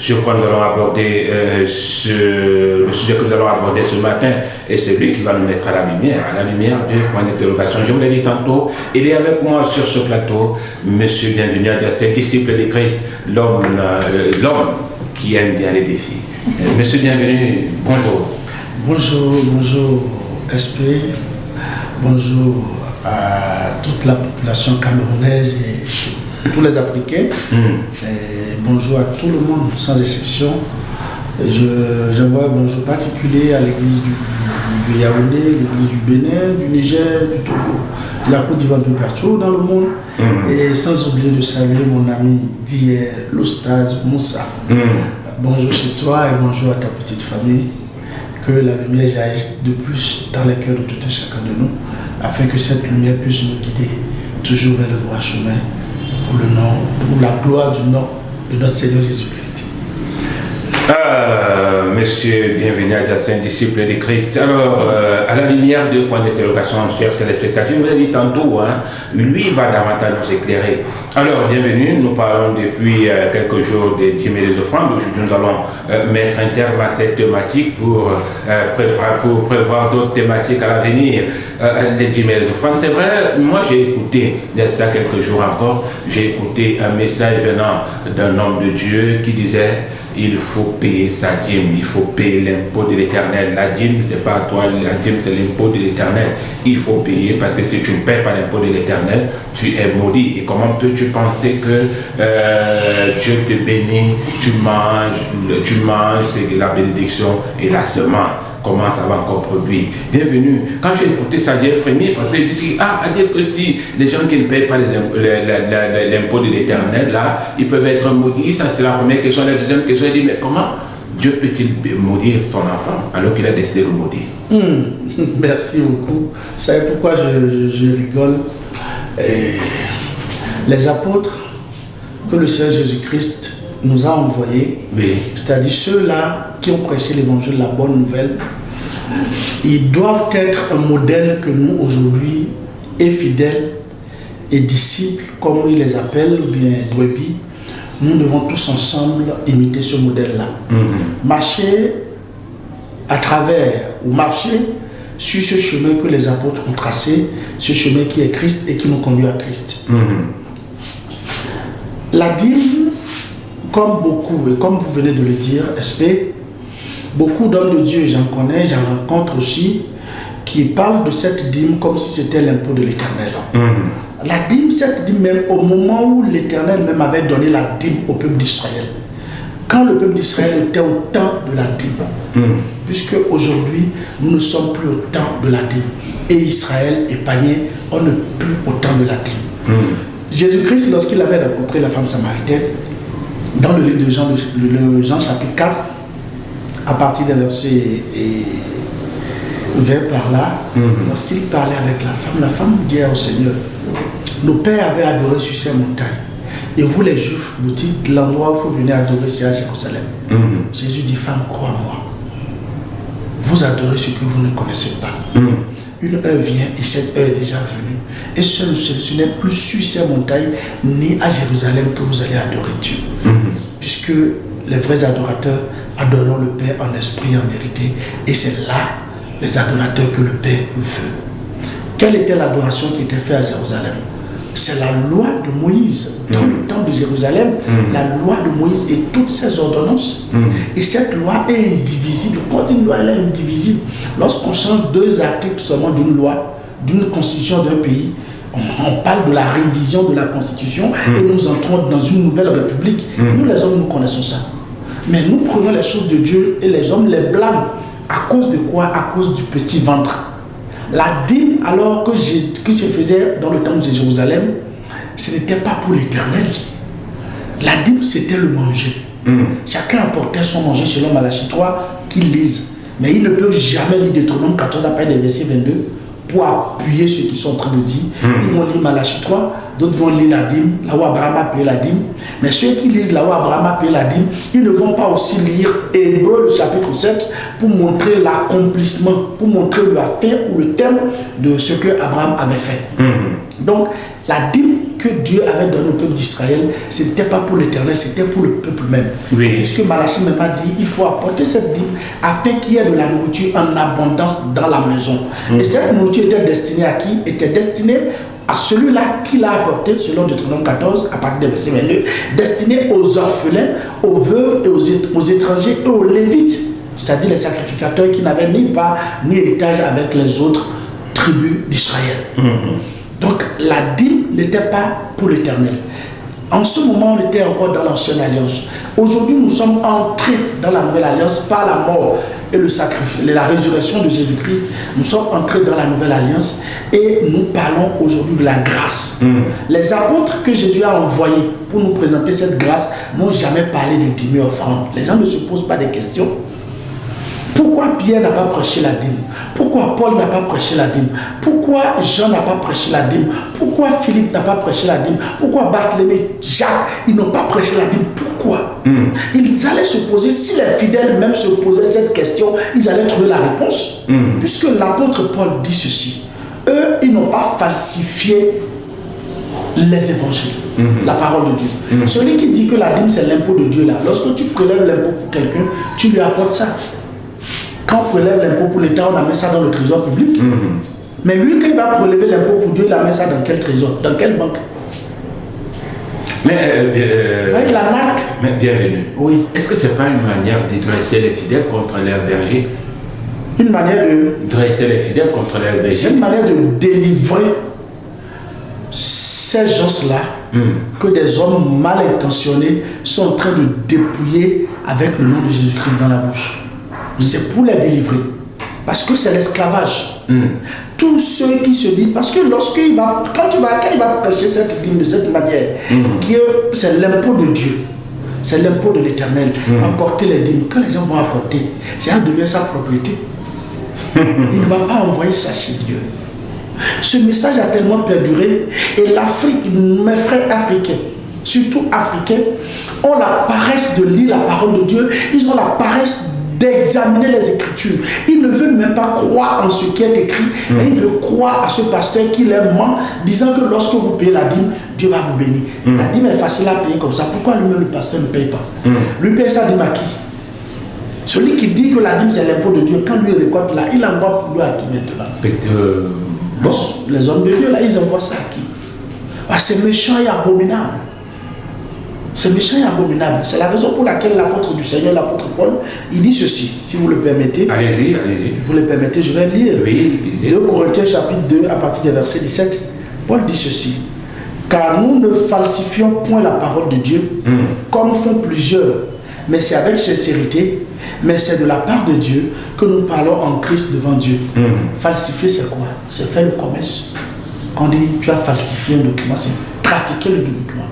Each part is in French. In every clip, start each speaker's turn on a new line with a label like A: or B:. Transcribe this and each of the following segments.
A: Sur quoi nous allons aborder, le sujet que nous allons aborder ce matin est celui qui va nous mettre à la lumière de point d'interrogation. Je vous l'ai dit tantôt, il est avec moi sur ce plateau, Monsieur Bienvenu Adiassé, disciple de Christ, l'homme qui aime bien les défis. Monsieur Bienvenu, bonjour.
B: Bonjour SP, bonjour à toute la population camerounaise et tous les Africains. Et bonjour à tout le monde, sans exception. J'envoie un bonjour particulier à l'église du Yaoundé, l'église du Bénin, du Niger, du Togo, de la Côte d'Ivoire, un peu partout dans le monde. Et sans oublier de saluer mon ami d'hier, l'Ostaz Moussa. Bonjour chez toi et bonjour à ta petite famille. Que la lumière jaillisse de plus dans les cœurs de tout un chacun de nous, afin que cette lumière puisse nous guider toujours vers le droit chemin, pour la gloire du nom de notre Seigneur Jésus-Christ.
A: Monsieur Bienvenu Adiassé, disciple de Christ. Alors, à la lumière de point d'interrogation, chers téléspectateurs, je vous l'ai dit tantôt, lui va davantage nous éclairer. Alors, bienvenue, nous parlons depuis quelques jours des dîmes et des offrandes. Aujourd'hui, nous allons mettre un terme à cette thématique pour prévoir d'autres thématiques à l'avenir. Les dîmes et les offrandes, c'est vrai, moi j'ai écouté, il y a quelques jours encore, j'ai écouté un message venant d'un homme de Dieu qui disait: il faut payer sa dîme, il faut payer l'impôt de l'Éternel. La dîme, c'est pas à toi, la dîme, c'est l'impôt de l'Éternel. Il faut payer parce que si tu ne payes pas l'impôt de l'Éternel, tu es maudit. Et comment peux-tu penser que Dieu te bénit, tu manges, c'est la bénédiction et la semence. Comment ça va encore produire? Bienvenue. Quand j'ai écouté ça, j'ai frémi parce qu'il dit à dire que si les gens qui ne payent pas l'impôt de l'Éternel, là, ils peuvent être maudits. Ça, c'est la première question. La deuxième question, il dit: mais comment Dieu peut-il maudire son enfant alors qu'il a décidé de le maudire?
B: Merci beaucoup. Vous savez pourquoi je rigole? Les apôtres que le Seigneur Jésus-Christ nous a envoyés,
A: oui,
B: c'est-à-dire ceux-là qui ont prêché l'évangile, la bonne nouvelle, ils doivent être un modèle que nous aujourd'hui, et fidèles et disciples, comme ils les appellent, ou bien brebis, nous devons tous ensemble imiter ce modèle-là. Marcher à travers, ou marcher sur ce chemin que les apôtres ont tracé, ce chemin qui est Christ et qui nous conduit à Christ. La dîme, comme beaucoup, et comme vous venez de le dire, SP, beaucoup d'hommes de Dieu, j'en connais, j'en rencontre aussi, qui parlent de cette dîme comme si c'était l'impôt de l'Éternel. La dîme, cette dîme même, au moment où l'Éternel même avait donné la dîme au peuple d'Israël, quand le peuple d'Israël était au temps de la dîme, puisque aujourd'hui, nous ne sommes plus au temps de la dîme, et Israël épargné, on n'est plus au temps de la dîme. Jésus-Christ, lorsqu'il avait rencontré la femme samaritaine, dans le livre de Jean, le Jean chapitre 4, à partir des versets 20 par là, lorsqu'il parlait avec la femme dit au Seigneur: nos pères avaient adoré sur ces montagnes, et vous les Juifs, vous dites l'endroit où vous venez adorer, c'est à Jérusalem. Jésus dit: femme, crois-moi, vous adorez ce que vous ne connaissez pas. Une heure vient et cette heure est déjà venue. Et ce n'est plus sur ces montagnes ni à Jérusalem que vous allez adorer Dieu. Puisque les vrais adorateurs adoreront le Père en esprit et en vérité. Et c'est là les adorateurs que le Père veut. Quelle était l'adoration qui était faite à Jérusalem? C'est la loi de Moïse. Dans le temps de Jérusalem, la loi de Moïse et toutes ses ordonnances. Et cette loi est indivisible. Quand une loi elle est indivisible, lorsqu'on change 2 articles seulement d'une loi, d'une constitution d'un pays, on parle de la révision de la constitution et nous entrons dans une nouvelle république. Nous les hommes, nous connaissons ça. Mais nous prenons les choses de Dieu et les hommes les blâment. À cause de quoi? À cause du petit ventre. La dîme, alors que se faisait dans le temple de Jérusalem, ce n'était pas pour l'Éternel. La dîme, c'était le manger. Chacun apportait son manger selon Malachie 3 qu'ils lisent. Mais ils ne peuvent jamais lire Deutéronome 14 après les versets 22 pour appuyer ceux qui sont en train de dire. Ils vont lire Malachie 3, d'autres vont lire la dîme, là où Abraham a payé la dîme. Mais ceux qui lisent là où Abraham a payé la dîme, ils ne vont pas aussi lire Hébreux le chapitre 7 pour montrer l'accomplissement, pour montrer le fait ou le terme de ce que Abraham avait fait. Donc, La dîme que Dieu avait donnée au peuple d'Israël, ce n'était pas pour l'Éternel, c'était pour le peuple même.
A: Oui.
B: Puisque Malachie même a dit, il faut apporter cette dîme afin qu'il y ait de la nourriture en abondance dans la maison. Et cette nourriture était destinée à qui? Était destinée à celui-là qui l'a apporté, selon Deutéronome 14, à partir du verset 22, destiné aux orphelins, aux veuves et aux étrangers et aux lévites, c'est-à-dire les sacrificateurs qui n'avaient ni part ni héritage avec les autres tribus d'Israël. Donc la dîme n'était pas pour l'Éternel. En ce moment, on était encore dans l'ancienne alliance. Aujourd'hui, nous sommes entrés dans la nouvelle alliance par la mort et le sacrifice, la résurrection de Jésus-Christ. Nous sommes entrés dans la nouvelle alliance et nous parlons aujourd'hui de la grâce. Les apôtres que Jésus a envoyés pour nous présenter cette grâce n'ont jamais parlé de dîme et offrande. Les gens ne se posent pas des questions. Pourquoi Pierre n'a pas prêché la dîme? Pourquoi Paul n'a pas prêché la dîme? Pourquoi Jean n'a pas prêché la dîme? Pourquoi Philippe n'a pas prêché la dîme? Pourquoi Barthélemy, Jacques, ils n'ont pas prêché la dîme? Pourquoi? Ils allaient se poser, si les fidèles même se posaient cette question, ils allaient trouver la réponse. Puisque l'apôtre Paul dit ceci, eux, ils n'ont pas falsifié les évangiles, la parole de Dieu. Celui qui dit que la dîme c'est l'impôt de Dieu là, lorsque tu prélèves l'impôt pour quelqu'un, tu lui apportes ça. Quand on prélève l'impôt pour l'État, on met ça dans le trésor public. Mais lui, quand il va prélever l'impôt pour Dieu, il met ça dans quel trésor? Dans quelle banque?
A: Mais,
B: la NAC.
A: Mais bienvenue.
B: Oui.
A: Est-ce que ce n'est pas une manière de dresser les fidèles contre leurs bergers?
B: Une manière de...
A: Dresser les fidèles contre leurs bergers.
B: C'est une manière de délivrer ces gens-là que des hommes mal intentionnés sont en train de dépouiller avec le nom de Jésus-Christ dans la bouche. C'est pour les délivrer. Parce que c'est l'esclavage. Tous ceux qui se disent, parce que quand il va prêcher cette dîme de cette manière, que c'est l'impôt de Dieu, c'est l'impôt de l'Éternel, apporter les dîmes. Quand les gens vont apporter, ça devient sa propriété. Il ne va pas envoyer ça chez Dieu. Ce message a tellement perduré et l'Afrique, mes frères africains, surtout africains, ont la paresse de lire la parole de Dieu, ils ont la paresse d'examiner les Écritures. Ils ne veulent même pas croire en ce qui est écrit, mais ils veulent croire à ce pasteur qui leur ment, disant que lorsque vous payez la dîme, Dieu va vous bénir. La dîme est facile à payer comme ça. Pourquoi lui-même le pasteur ne paye pas? Lui paye sa dîme à qui? Celui qui dit que la dîme c'est l'impôt de Dieu, quand lui récolte là, il envoie pour lui à qui maintenant? Les hommes de Dieu là, ils envoient ça à qui? Ah, c'est méchant et abominable. C'est méchant et abominable. C'est la raison pour laquelle l'apôtre du Seigneur, l'apôtre Paul, il dit ceci, si vous le permettez.
A: Allez-y.
B: Vous le permettez, je vais lire.
A: Oui,
B: 2 Corinthiens chapitre 2 à partir du verset 17. Paul dit ceci. Car nous ne falsifions point la parole de Dieu, comme font plusieurs, mais c'est avec sincérité, mais c'est de la part de Dieu que nous parlons en Christ devant Dieu. Falsifier, c'est quoi? C'est faire le commerce. Quand on dit tu as falsifié un document, c'est trafiquer le document.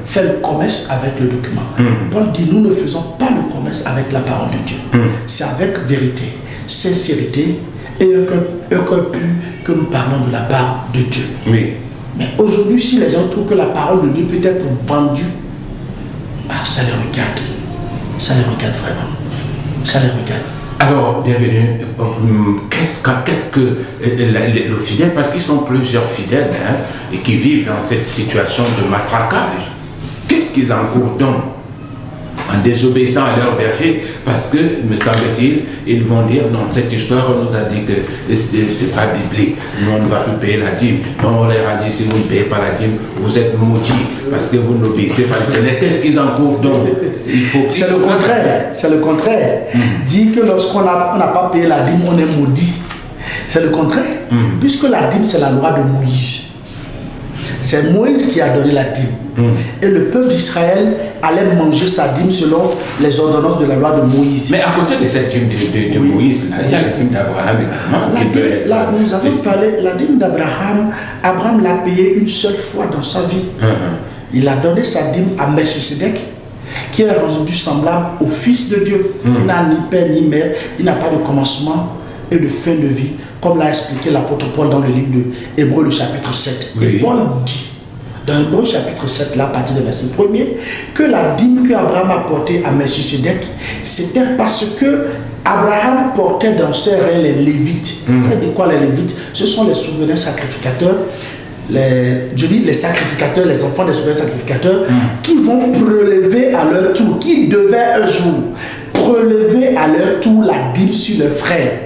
B: Faire le commerce avec le document. Paul dit nous ne faisons pas le commerce avec la parole de Dieu. C'est avec vérité, sincérité et un cœur pur que nous parlons de la part de Dieu.
A: Oui.
B: Mais aujourd'hui, si les gens trouvent que la parole de Dieu peut être vendue, ça les regarde. Ça les regarde vraiment. Ça les regarde.
A: Alors, bienvenue. Qu'est-ce que le fidèle, parce qu'ils sont plusieurs fidèles et qui vivent dans cette situation de matraquage, qu'est-ce qu'ils encourent donc en désobéissant à leur berger? Parce que, me semble-t-il, ils vont dire non, cette histoire, on nous a dit que c'est pas biblique. Nous, on ne va plus payer la dîme. Non, on leur a dit si vous ne payez pas la dîme, vous êtes maudits parce que vous n'obéissez pas à l'Éternel. Qu'est-ce qu'ils encourent donc?
B: C'est le contraire. C'est le contraire. Dit que lorsqu'on n'a pas payé la dîme, on est maudit. C'est le contraire. Puisque la dîme, c'est la loi de Moïse. C'est Moïse qui a donné la dîme. Et le peuple d'Israël allait manger sa dîme selon les ordonnances de la loi de Moïse.
A: Mais à côté de cette dîme de Moïse, là, il y a la dîme d'Abraham également.
B: Là, nous avons parlé, la dîme d'Abraham, Abraham l'a payée une seule fois dans sa vie. Il a donné sa dîme à Melchisedec, qui est rendu semblable au Fils de Dieu. Il n'a ni père ni mère, il n'a pas de commencement et de fin de vie, comme l'a expliqué l'apôtre Paul dans le livre de Hébreux, le chapitre 7. Oui. Et Paul dit, dans Hébreux chapitre 7, là, à partir du verset 1er, que la dîme que Abraham a portée à Melchisedec, c'était parce que Abraham portait dans ses reins les Lévites. C'est de quoi les Lévites? Ce sont les souverains sacrificateurs les sacrificateurs, les enfants des souverains sacrificateurs, qui vont prélever à leur tour, qui devaient un jour prélever à leur tour la dîme sur leurs frères.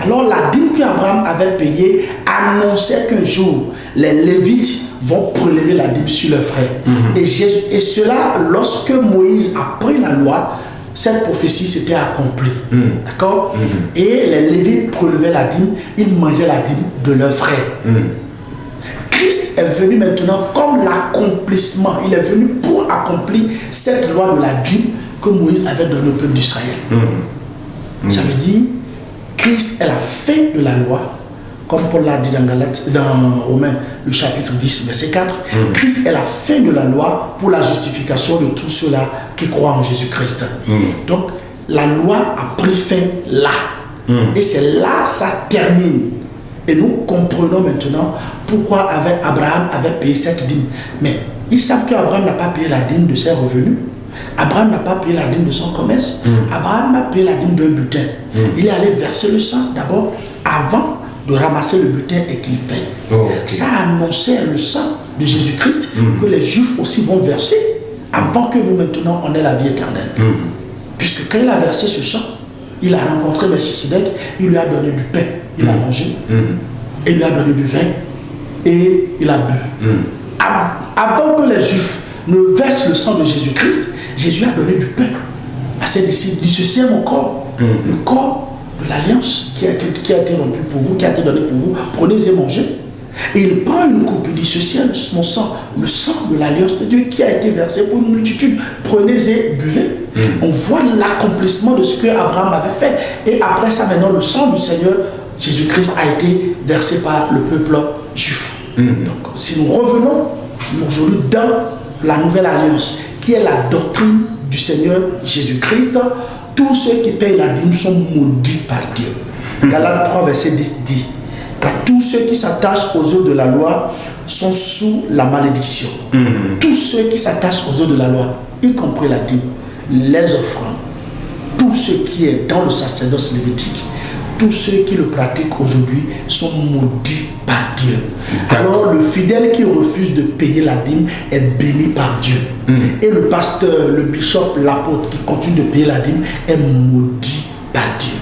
B: Alors la dîme qu'Abraham avait payée annonçait qu'un jour, les Lévites vont prélever la dîme sur leurs frères. Et cela, lorsque Moïse a pris la loi, cette prophétie s'était accomplie. D'accord? Et les Lévites prélevaient la dîme, ils mangeaient la dîme de leurs frères. Christ est venu maintenant comme l'accomplissement. Il est venu pour accomplir cette loi de la dîme que Moïse avait donné au peuple d'Israël. Ça veut dire, Christ est la fin de la loi, comme Paul l'a dit dans Romains, le chapitre 10, verset 4. Christ est la fin de la loi pour la justification de tous ceux-là qui croient en Jésus-Christ. Donc, la loi a pris fin là. Et c'est là, ça termine. Et nous comprenons maintenant pourquoi Abraham avait payé cette dîme. Mais ils savent qu'Abraham n'a pas payé la dîme de ses revenus. Abraham n'a pas payé la dîme de son commerce. Abraham a payé la dîme d'un butin. Il est allé verser le sang d'abord avant de ramasser le butin et qu'il paye. Ça annonçait le sang de Jésus-Christ que les Juifs aussi vont verser avant que nous maintenant on ait la vie éternelle. Puisque quand il a versé ce sang, il a rencontré Melchisedec, il lui a donné du pain, il a mangé, et il lui a donné du vin, et il a bu. Avant que les Juifs ne versent le sang de Jésus-Christ, Jésus a donné du pain à ses disciples. Dit, ceci est mon corps, le corps de l'alliance qui a été rompu pour vous, qui a été donné pour vous, prenez et mangez. Et il prend une coupe, il dit, ceci est mon sang, le sang de l'alliance de Dieu qui a été versé pour une multitude, prenez et buvez. On voit l'accomplissement de ce que Abraham avait fait. Et après ça, maintenant, le sang du Seigneur Jésus-Christ a été versé par le peuple juif. Donc, si nous revenons aujourd'hui dans la nouvelle alliance, qui est la doctrine du Seigneur Jésus-Christ, tous ceux qui payent la dîme sont maudits par Dieu. Galates 3, verset 10 dit, car tous ceux qui s'attachent aux œuvres de la loi sont sous la malédiction. Tous ceux qui s'attachent aux œuvres de la loi, y compris la dîme, les offrandes, tout ce qui est dans le sacerdoce lévitique, tous ceux qui le pratiquent aujourd'hui sont maudits par Dieu. Alors le fidèle qui refuse de payer la dîme est béni par Dieu. Et le pasteur, le bishop, l'apôtre qui continue de payer la dîme est maudit par Dieu.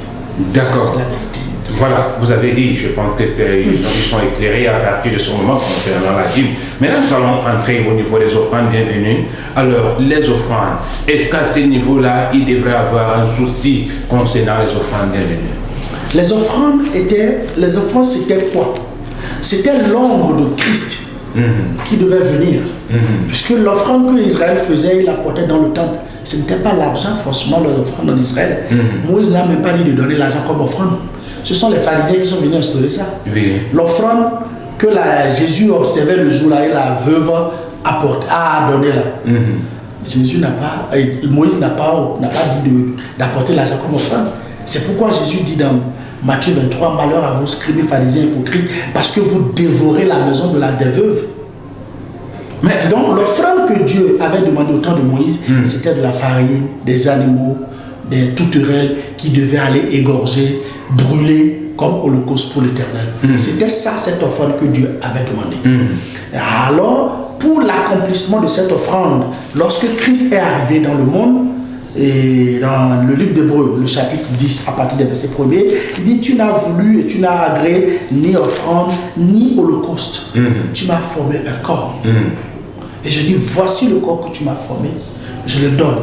A: D'accord.
B: C'est la vérité.
A: Voilà, vous avez dit, je pense que c'est une condition éclairée à partir de ce moment concernant la dîme. Maintenant, nous allons entrer au niveau des offrandes. Bienvenue. Alors, les offrandes, est-ce qu'à ce niveau-là, il devrait avoir un souci concernant les offrandes? Bienvenue.
B: Les offrandes, c'était quoi? C'était l'ombre de Christ qui devait venir. Puisque l'offrande que Israël faisait, il la portait dans le temple. Ce n'était pas l'argent, forcément, l'offrande en Israël. Moïse n'a même pas dit de donner l'argent comme offrande. Ce sont les pharisiens qui sont venus instaurer ça. L'offrande que Jésus observait le jour-là et la veuve a donné là. Moïse n'a pas dit d'apporter l'argent comme offrande. C'est pourquoi Jésus dit dans Matthieu 23, malheur à vous, scribes, pharisiens, hypocrites, parce que vous dévorez la maison des veuves. Mais donc l'offrande que Dieu avait demandé au temps de Moïse, c'était de la farine, des animaux, des tourterelles qui devaient aller égorger, brûler comme holocauste pour l'Éternel. C'était ça, cette offrande que Dieu avait demandé. Alors, pour l'accomplissement de cette offrande, lorsque Christ est arrivé dans le monde, et dans le livre d'Hébreux, le chapitre 10, à partir des versets 1er, il dit, tu n'as voulu et tu n'as agréé ni offrande, ni holocauste. Tu m'as formé un corps. Et je dis, voici le corps que tu m'as formé, je le donne.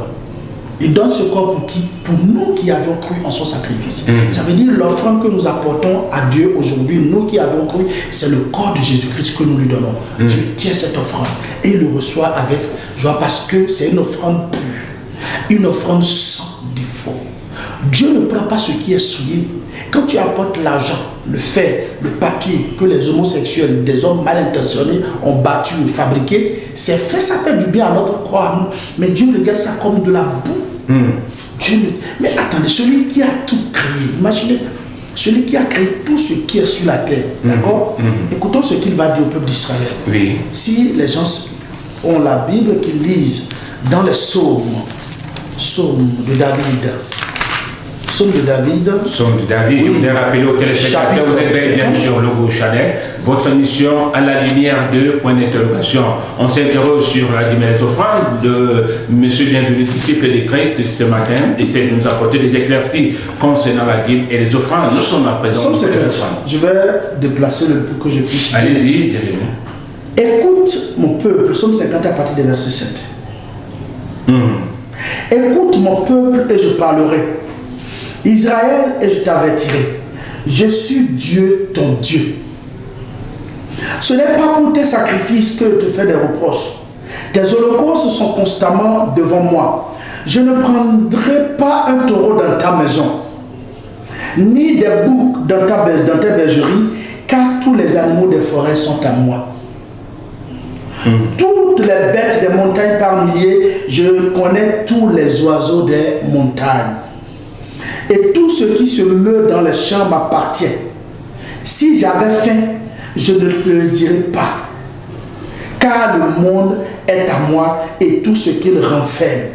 B: Il donne ce corps pour qui? Pour nous qui avions cru en son sacrifice. Ça veut dire l'offrande que nous apportons à Dieu aujourd'hui, nous qui avons cru, c'est le corps de Jésus-Christ que nous lui donnons. Dieu tient cette offrande et il le reçoit avec joie parce que c'est une offrande pure. Une offrande sans défaut. Dieu ne prend pas ce qui est souillé. Quand tu apportes l'argent, le fer, le papier que les homosexuels, des hommes mal intentionnés ont battu et fabriqué, c'est fait, ça fait du bien à notre corps, à nous. Mais Dieu regarde ça comme de la boue. Mais attendez, celui qui a tout créé, imaginez, celui qui a créé tout ce qui est sur la terre, d'accord? Écoutons ce qu'il va dire au peuple d'Israël. Si les gens ont la Bible, qu'ils lisent dans les psaumes de David, Psaume de David.
A: Psaume de David.
B: Oui.
A: Je voudrais rappeler aux téléspectateurs, vous êtes bien sur Logo Channel. Votre émission à la lumière de point d'interrogation. On s'interroge sur la dîme des offrandes de M. Bienvenu, disciple de Christ, ce matin. Essaie de nous apporter des éclaircies concernant la dîme et les offrandes. Nous sommes à présent.
B: Je vais déplacer le pour que je puisse.
A: Allez-y, bienvenue.
B: Écoute mon peuple, Psaume 50 à partir du verset 7. Écoute mon peuple et je parlerai. Israël, et je t'avertirai. Je suis Dieu, ton Dieu. Ce n'est pas pour tes sacrifices que je te fais des reproches. Tes holocaustes sont constamment devant moi. Je ne prendrai pas un taureau dans ta maison, ni des boucs dans tes bergeries, car tous les animaux des forêts sont à moi. Toutes les bêtes des montagnes par milliers, je connais tous les oiseaux des montagnes. Et tout ce qui se meut dans les champs m'appartient. Si j'avais faim, je ne te le dirais pas. Car le monde est à moi et tout ce qu'il renferme.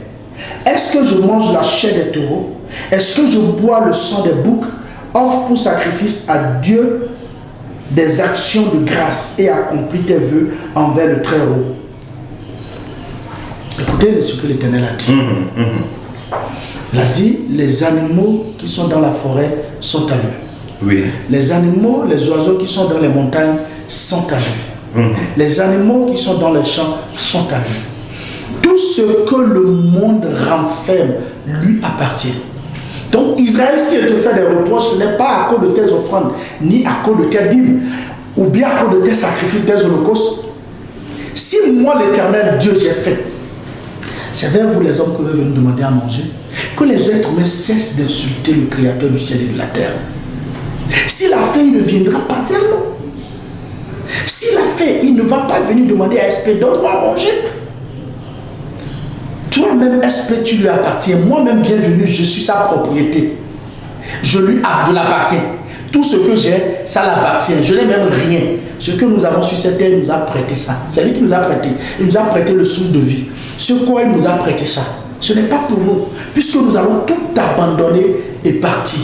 B: Est-ce que je mange la chair des taureaux? Est-ce que je bois le sang des boucs? Offre pour sacrifice à Dieu des actions de grâce et accomplis tes vœux envers le Très-Haut. Écoutez ce que l'Éternel a dit. Il a dit, les animaux qui sont dans la forêt sont à lui.
A: Oui.
B: Les animaux, les oiseaux qui sont dans les montagnes sont à lui. Les animaux qui sont dans les champs sont à lui. Tout ce que le monde renferme lui appartient. Donc Israël, si elle te fait des reproches, ce n'est pas à cause de tes offrandes, ni à cause de tes dîmes, ou bien à cause de tes sacrifices, tes holocaustes. Si moi, l'Éternel Dieu, j'ai fait, c'est vers vous les hommes que vous venez nous demander à manger, que les êtres humains cessent d'insulter le Créateur du ciel et de la terre. S'il a fait, il ne viendra pas vers nous. S'il a fait, il ne va pas venir demander à Esprit, donne-moi à manger. Toi-même, Esprit, tu lui appartiens. Moi-même, bienvenu, je suis sa propriété. Je l'appartiens. Tout ce que j'ai, ça l'appartient. Je n'ai même rien. Ce que nous avons sur cette terre, il nous a prêté ça. C'est lui qui nous a prêté. Il nous a prêté le souffle de vie. Ce quoi il nous a prêté ça. Ce n'est pas pour nous. Puisque nous allons tout abandonner et partir.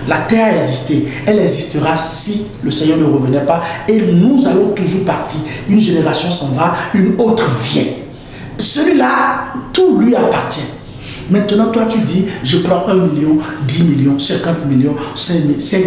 B: La terre a existé. Elle existera si le Seigneur ne revenait pas. Et nous allons toujours partir. Une génération s'en va, une autre vient. Celui-là, tout lui appartient. Maintenant, toi, tu dis, je prends 1 million, 10 millions, 50 millions, 5 000,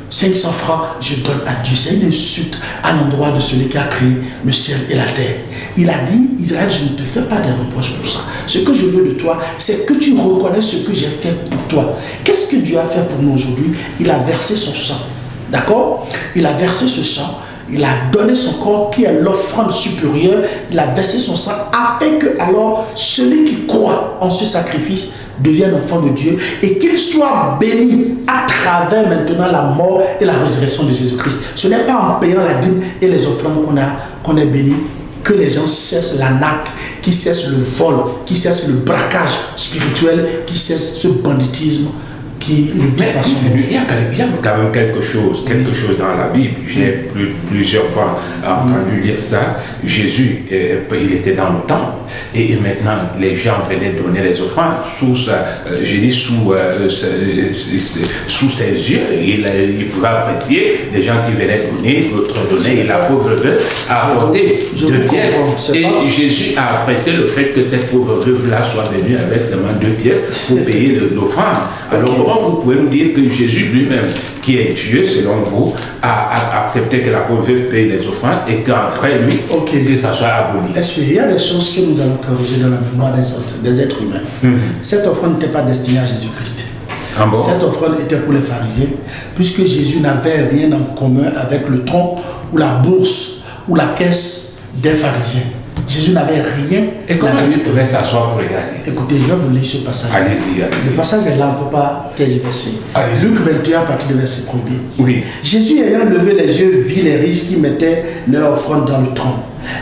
B: 500 francs, je donne à Dieu. C'est une insulte à l'endroit de celui qui a créé le ciel et la terre. Il a dit, Israël, je ne te fais pas des reproches pour ça. Ce que je veux de toi, c'est que tu reconnaisses ce que j'ai fait pour toi. Qu'est-ce que Dieu a fait pour nous aujourd'hui? Il a versé son sang. D'accord? Il a versé ce sang. Il a donné son corps qui est l'offrande supérieure. Il a versé son sang afin que alors celui qui croit en ce sacrifice devienne enfant de Dieu et qu'il soit béni à travers maintenant la mort et la résurrection de Jésus-Christ. Ce n'est pas en payant la dîme et les offrandes qu'on est béni que les gens cessent l'arnaque, qui cessent le vol, qui cessent le braquage spirituel, qui cessent ce banditisme.
A: Il y a quand même quelque chose dans la Bible. J'ai plusieurs fois entendu lire ça. Jésus, il était dans le temple et maintenant les gens venaient donner les offrandes sous ses yeux. Il pouvait apprécier des gens qui venaient donner, d'autres donner, et la pauvre veuve a apporté 2 pièces. Et Jésus a apprécié le fait que cette pauvre veuve-là soit venue avec seulement 2 pièces pour payer l'offrande. Alors, comment vous pouvez nous dire que Jésus lui-même, qui est Dieu selon vous, a accepté que la pauvre veuve paye les offrandes et qu'après lui, que ça soit aboli?
B: Est-ce qu'il y a des choses que nous allons corriger dans la mémoire des êtres humains? Cette offrande n'était pas destinée à Jésus-Christ.
A: Ah bon?
B: Cette offrande était pour les pharisiens, puisque Jésus n'avait rien en commun avec le tronc ou la bourse ou la caisse des pharisiens. Jésus n'avait rien.
A: Et comment lui pouvait s'asseoir pour regarder?
B: Écoutez, je vais vous lire ce passage.
A: Allez-y.
B: Le passage est là, on ne peut pas tergiverser. Luc 21 à partir du verset 1er.
A: Oui.
B: Jésus ayant levé les yeux vit les riches qui mettaient leur offrande dans le tronc.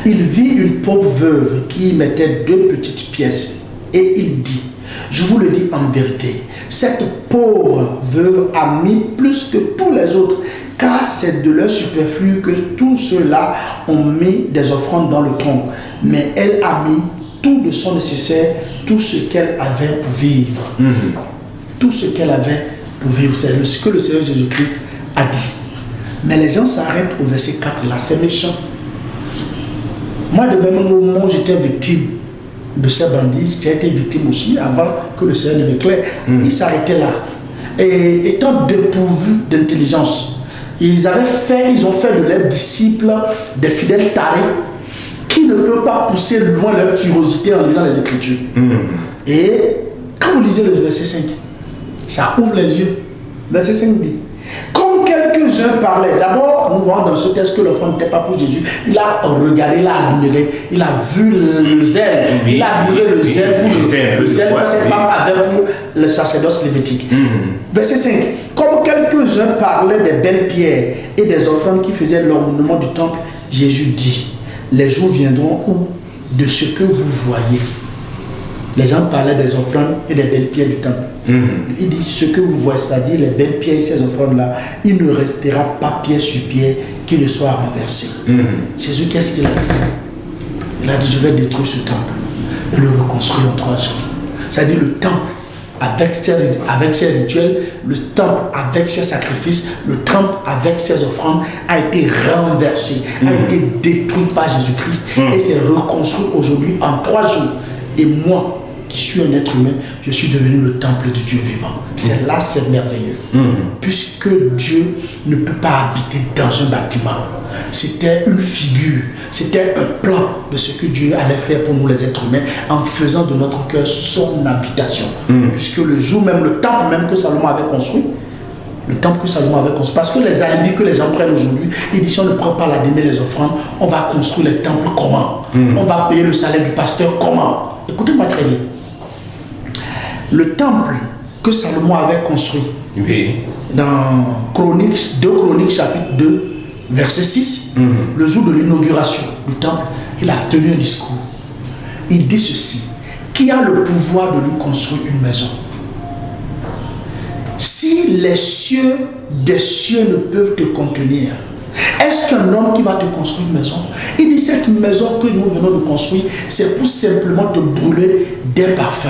B: Il vit une pauvre veuve qui mettait 2 petites pièces. Et il dit, je vous le dis en vérité, cette pauvre veuve a mis plus que tous les autres, car c'est de leur superflu que tous ceux-là ont mis des offrandes dans le tronc. Mais elle a mis tout de son nécessaire, tout ce qu'elle avait pour vivre. Tout ce qu'elle avait pour vivre. C'est ce que le Seigneur Jésus-Christ a dit. Mais les gens s'arrêtent au verset 4 là, c'est méchant. Moi, de même moment, j'étais victime de ces bandits, j'ai été victime aussi avant que le Seigneur ne m'éclaire. Ils s'arrêtaient là. Et étant dépourvus d'intelligence, ils ont fait de leurs disciples des fidèles tarés qui ne peuvent pas pousser loin leur curiosité en lisant les Écritures. Et quand vous lisez le verset 5, ça ouvre les yeux. Verset 5 dit, comme quelques-uns parlaient, d'abord nous voyons dans ce texte que l'enfant n'était pas pour Jésus, il a regardé, il a admiré, il a vu le zèle, il a admiré le zèle pour le zèle que cette femme avait pour le sacerdoce lévitique. Verset 5, comme quelques-uns parlaient des belles pierres et des offrandes qui faisaient l'ornement du temple, Jésus dit, les jours viendront où de ce que vous voyez. Les gens parlaient des offrandes et des belles pierres du temple. Il dit ce que vous voyez, c'est-à-dire les belles pierres et ces offrandes-là, il ne restera pas pierre sur pierre qui ne soit renversé. Jésus, qu'est-ce qu'il a dit? Il a dit, je vais détruire ce temple et le reconstruire en 3 jours. C'est-à-dire le temple avec ses rituels, le temple avec ses sacrifices, le temple avec ses offrandes a été renversé, a été détruit par Jésus-Christ et c'est reconstruit aujourd'hui en 3 jours. Et moi, qui suis un être humain, je suis devenu le temple du Dieu vivant. C'est là, c'est merveilleux. Puisque Dieu ne peut pas habiter dans un bâtiment. C'était une figure, c'était un plan de ce que Dieu allait faire pour nous les êtres humains en faisant de notre cœur son habitation. Puisque le jour même, le temple même que Salomon avait construit, parce que les alibis que les gens prennent aujourd'hui, ils disent si on ne prend pas la dîme et les offrandes, on va construire les temples comment? On va payer le salaire du pasteur comment? Écoutez-moi très bien. Le temple que Salomon avait construit, dans 2 Chroniques chapitre 2, verset 6, le jour de l'inauguration du temple, il a tenu un discours. Il dit ceci, qui a le pouvoir de lui construire une maison? Si les cieux des cieux ne peuvent te contenir, est-ce qu'un homme qui va te construire une maison? Il dit cette maison que nous venons de construire, c'est pour simplement te brûler des parfums.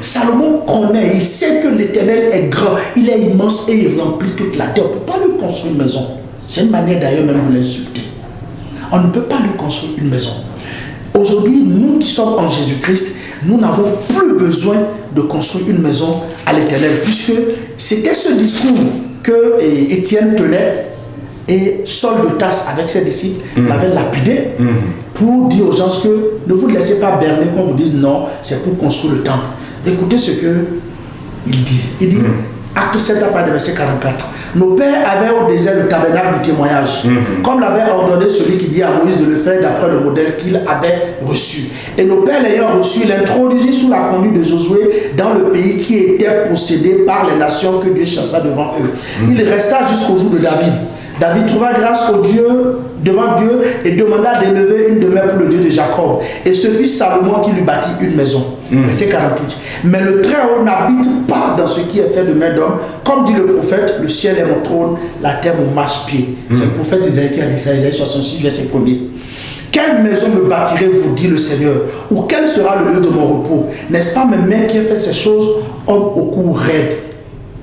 B: Salomon connaît, il sait que l'Éternel est grand, il est immense et il remplit toute la terre. On ne peut pas lui construire une maison. C'est une manière d'ailleurs même de l'insulter. On ne peut pas lui construire une maison. Aujourd'hui, nous qui sommes en Jésus-Christ, nous n'avons plus besoin de construire une maison à l'Éternel, puisque c'était ce discours que Étienne tenait et Saul de Tarse avec ses disciples l'avait lapidé pour dire aux gens que ne vous laissez pas berner qu'on vous dise non, c'est pour construire le temple. Écoutez ce qu'il dit. Il dit, acte 7 à partir de verset 44. Nos pères avaient au désert le tabernacle du témoignage, comme l'avait ordonné celui qui dit à Moïse de le faire d'après le modèle qu'il avait reçu. Et nos pères l'ayant reçu, il introduisit sous la conduite de Josué dans le pays qui était possédé par les nations que Dieu chassa devant eux. Il resta jusqu'au jour de David. David trouva grâce devant Dieu et demanda d'élever une demeure pour le Dieu de Jacob. Et ce fut Salomon qui lui bâtit une maison. Verset 48. Mais le Très-Haut n'habite pas dans ce qui est fait de main d'homme. Comme dit le prophète, le ciel est mon trône, la terre mon marchepied. C'est le prophète Isaïe qui a dit ça, Isaïe 66, verset 1er. Quelle maison me bâtirez-vous, dit le Seigneur, ou quel sera le lieu de mon repos? N'est-ce pas mes mains qui ont fait ces choses, homme au cou raide?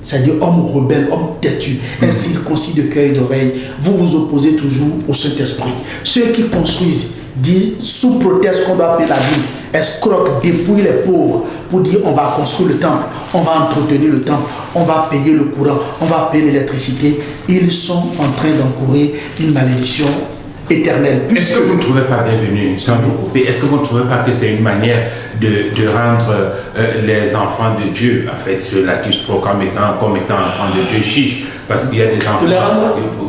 B: C'est-à-dire homme rebelle, homme têtu, incirconcis de cœur et d'oreille. Vous vous opposez toujours au Saint-Esprit. Ceux qui construisent disent sous prétexte qu'on doit payer la ville, escroquent, dépouillent les pauvres pour dire on va construire le temple, on va entretenir le temple, on va payer le courant, on va payer l'électricité. Ils sont en train d'encourir une malédiction éternelle.
A: Est-ce que vous ne trouvez pas, bienvenue, sans vous couper, est-ce que vous ne trouvez pas que c'est une manière de rendre les enfants de Dieu, en fait, ceux-là qui se proclament comme étant enfants de Dieu, chiches, parce qu'il y a des enfants,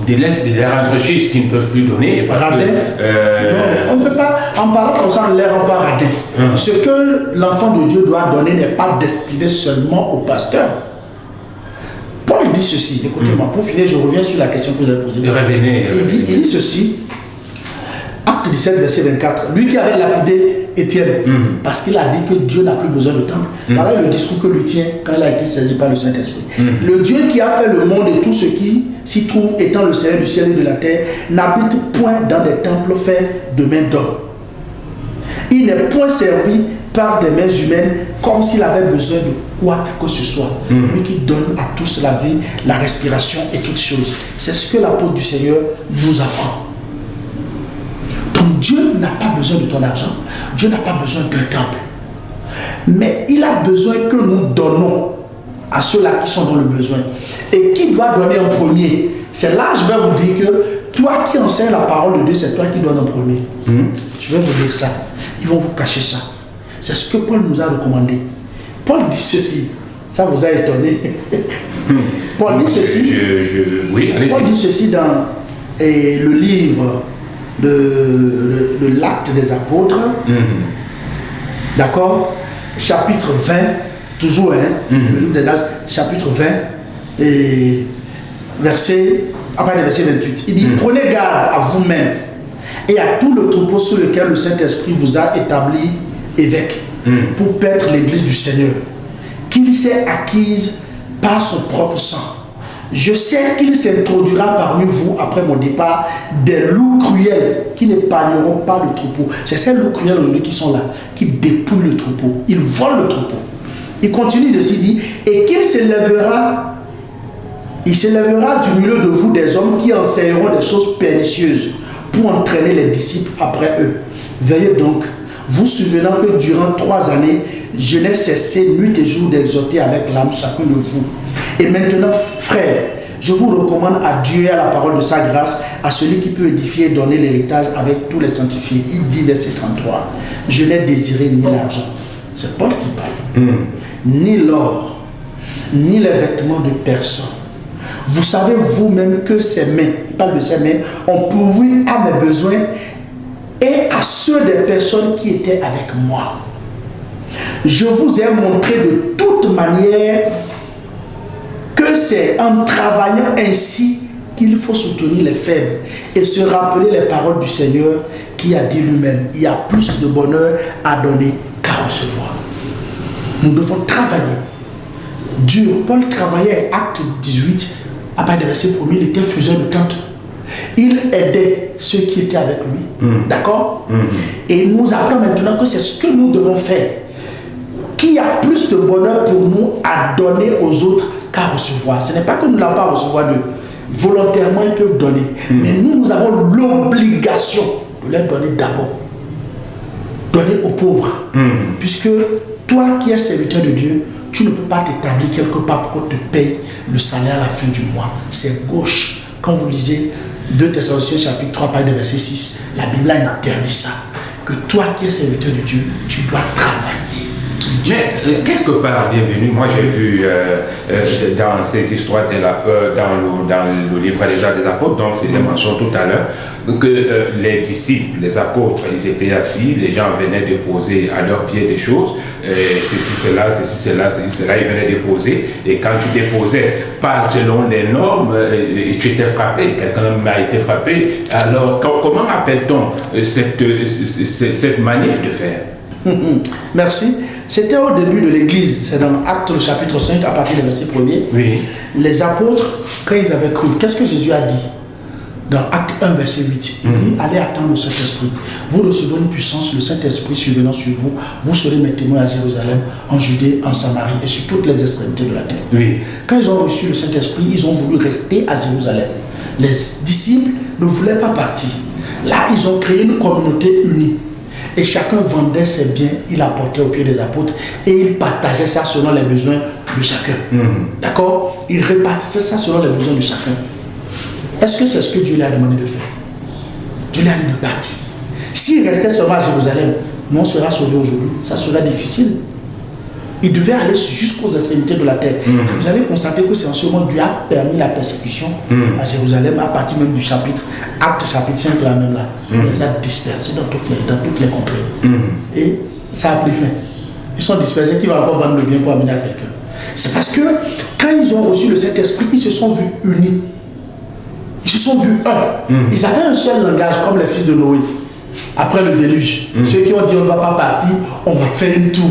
A: de les rendre chiches qui ne peuvent plus donner.
B: Radin. Non, on ne peut pas, en parlant comme ça, on ne les rend pas radins. Ce que l'enfant de Dieu doit donner n'est pas destiné seulement au pasteur. Paul dit ceci, écoutez-moi, pour finir, je reviens sur la question que vous avez posée. Il dit ceci, Acte 17, verset 24, lui qui avait lapidé Étienne, parce qu'il a dit que Dieu n'a plus besoin de temple. Voilà le discours que lui tient quand il a été saisi par le Saint-Esprit. Le Dieu qui a fait le monde et tout ce qui s'y trouve, étant le Seigneur du ciel et de la terre, n'habite point dans des temples faits de mains d'hommes. Il n'est point servi par des mains humaines comme s'il avait besoin de quoi que ce soit. Lui qui donne à tous la vie, la respiration et toutes choses. C'est ce que l'apôtre du Seigneur nous apprend. Donc Dieu n'a pas besoin de ton argent. Dieu n'a pas besoin d'un temple. Mais il a besoin que nous donnons à ceux-là qui sont dans le besoin. Et qui doit donner en premier? C'est là que je vais vous dire que toi qui enseignes la parole de Dieu, c'est toi qui donnes en premier. Je vais vous dire ça. Ils vont vous cacher ça. C'est ce que Paul nous a recommandé. Paul dit ceci. Ça vous a étonné. Paul dit ceci.
A: Oui, allez-y.
B: Paul dit ceci dans le livre de l'Acte des Apôtres. D'accord? Chapitre 20. Toujours, le livre des Actes, chapitre 20. Et après le verset 28. Il dit, prenez garde à vous-même et à tout le troupeau sur lequel le Saint-Esprit vous a établi évêque pour paître l'église du Seigneur, qu'il s'est acquise par son propre sang. Je sais qu'il s'introduira parmi vous, après mon départ, des loups cruels qui n'épargneront pas le troupeau. C'est ces loups cruels aujourd'hui qui sont là, qui dépouillent le troupeau. Ils volent le troupeau. Il continue de se dire, et qu'il s'élèvera, il s'élèvera du milieu de vous des hommes qui enseigneront des choses pernicieuses pour entraîner les disciples après eux. Veillez donc, vous souvenant que durant 3 années, je n'ai cessé nuit et jour d'exhorter avec l'âme chacun de vous. Et maintenant, frères, je vous recommande à Dieu et à la parole de sa grâce, à celui qui peut édifier et donner l'héritage avec tous les sanctifiés. Il dit verset 33, je n'ai désiré ni l'argent. C'est Paul qui parle. Ni l'or, ni les vêtements de personne. Vous savez vous-même que ces mains, il parle de ces mains, ont pourvu à mes besoins et à ceux des personnes qui étaient avec moi. Je vous ai montré de toute manière que c'est en travaillant ainsi qu'il faut soutenir les faibles et se rappeler les paroles du Seigneur qui a dit lui-même, il y a plus de bonheur à donner qu'à recevoir. Nous devons travailler. Dieu, Paul travaillait, acte 18, à partir du verset 1er, il était faiseur de tente. Il aidait ceux qui étaient avec lui. D'accord? Et il nous apprend maintenant que c'est ce que nous devons faire. Qu'il y a plus de bonheur pour nous à donner aux autres qu'à recevoir. Ce n'est pas que nous n'allons pas recevoir d'eux. Volontairement, ils peuvent donner. Mais nous avons l'obligation de leur donner d'abord. Donner aux pauvres. Puisque toi qui es serviteur de Dieu, tu ne peux pas t'établir quelque part pour qu'on te paye le salaire à la fin du mois. C'est gauche. Quand vous lisez 2 Thessaloniciens chapitre 3, par verset 6, la Bible a interdit ça. Que toi qui es serviteur de Dieu, tu dois travailler.
A: Mais quelque part, bienvenue, moi j'ai vu dans ces histoires dans le livre des Actes des Apôtres, dont je faisais mention tout à l'heure, que les disciples, les apôtres, ils étaient assis, les gens venaient déposer à leurs pieds des choses, ceci, cela, ils venaient déposer, et quand tu déposais pas selon les normes, tu étais frappé, quelqu'un m'a été frappé. Alors comment appelle-t-on cette manif de faire?
B: Merci. C'était au début de l'église, c'est dans Actes chapitre 5 à partir du verset 1er.
A: Oui.
B: Les apôtres, quand ils avaient cru, qu'est-ce que Jésus a dit? Dans Acte 1 verset 8, il dit, allez attendre le Saint-Esprit. Vous recevrez une puissance, le Saint-Esprit survenant sur vous. Vous serez mes témoins à Jérusalem, en Judée, en Samarie et sur toutes les extrémités de la terre.
A: Oui.
B: Quand ils ont reçu le Saint-Esprit, ils ont voulu rester à Jérusalem. Les disciples ne voulaient pas partir. Là, ils ont créé une communauté unie. Et chacun vendait ses biens, il apportait au pied des apôtres et il partageait ça selon les besoins de chacun. D'accord? Il répartissait ça selon les besoins de chacun. Est-ce que c'est ce que Dieu lui a demandé de faire? Dieu lui a dit de partir. S'il restait seulement à Jérusalem, nous on sera sauvés aujourd'hui. Ça serait difficile. Il devait aller jusqu'aux extrémités de la terre. Vous allez constater que c'est en ce moment Dieu a permis la persécution à Jérusalem, à partir même du chapitre, Acte chapitre 5, là même là. On les a dispersés dans toutes les contrées. Et ça a pris fin. Ils sont dispersés, qui va encore vendre le bien pour amener à quelqu'un. C'est parce que quand ils ont reçu le Saint-Esprit, ils se sont vus unis. Ils se sont vus un. Ils avaient un seul langage comme les fils de Noé. Après le déluge. Ceux qui ont dit on ne va pas partir, on va faire une tour.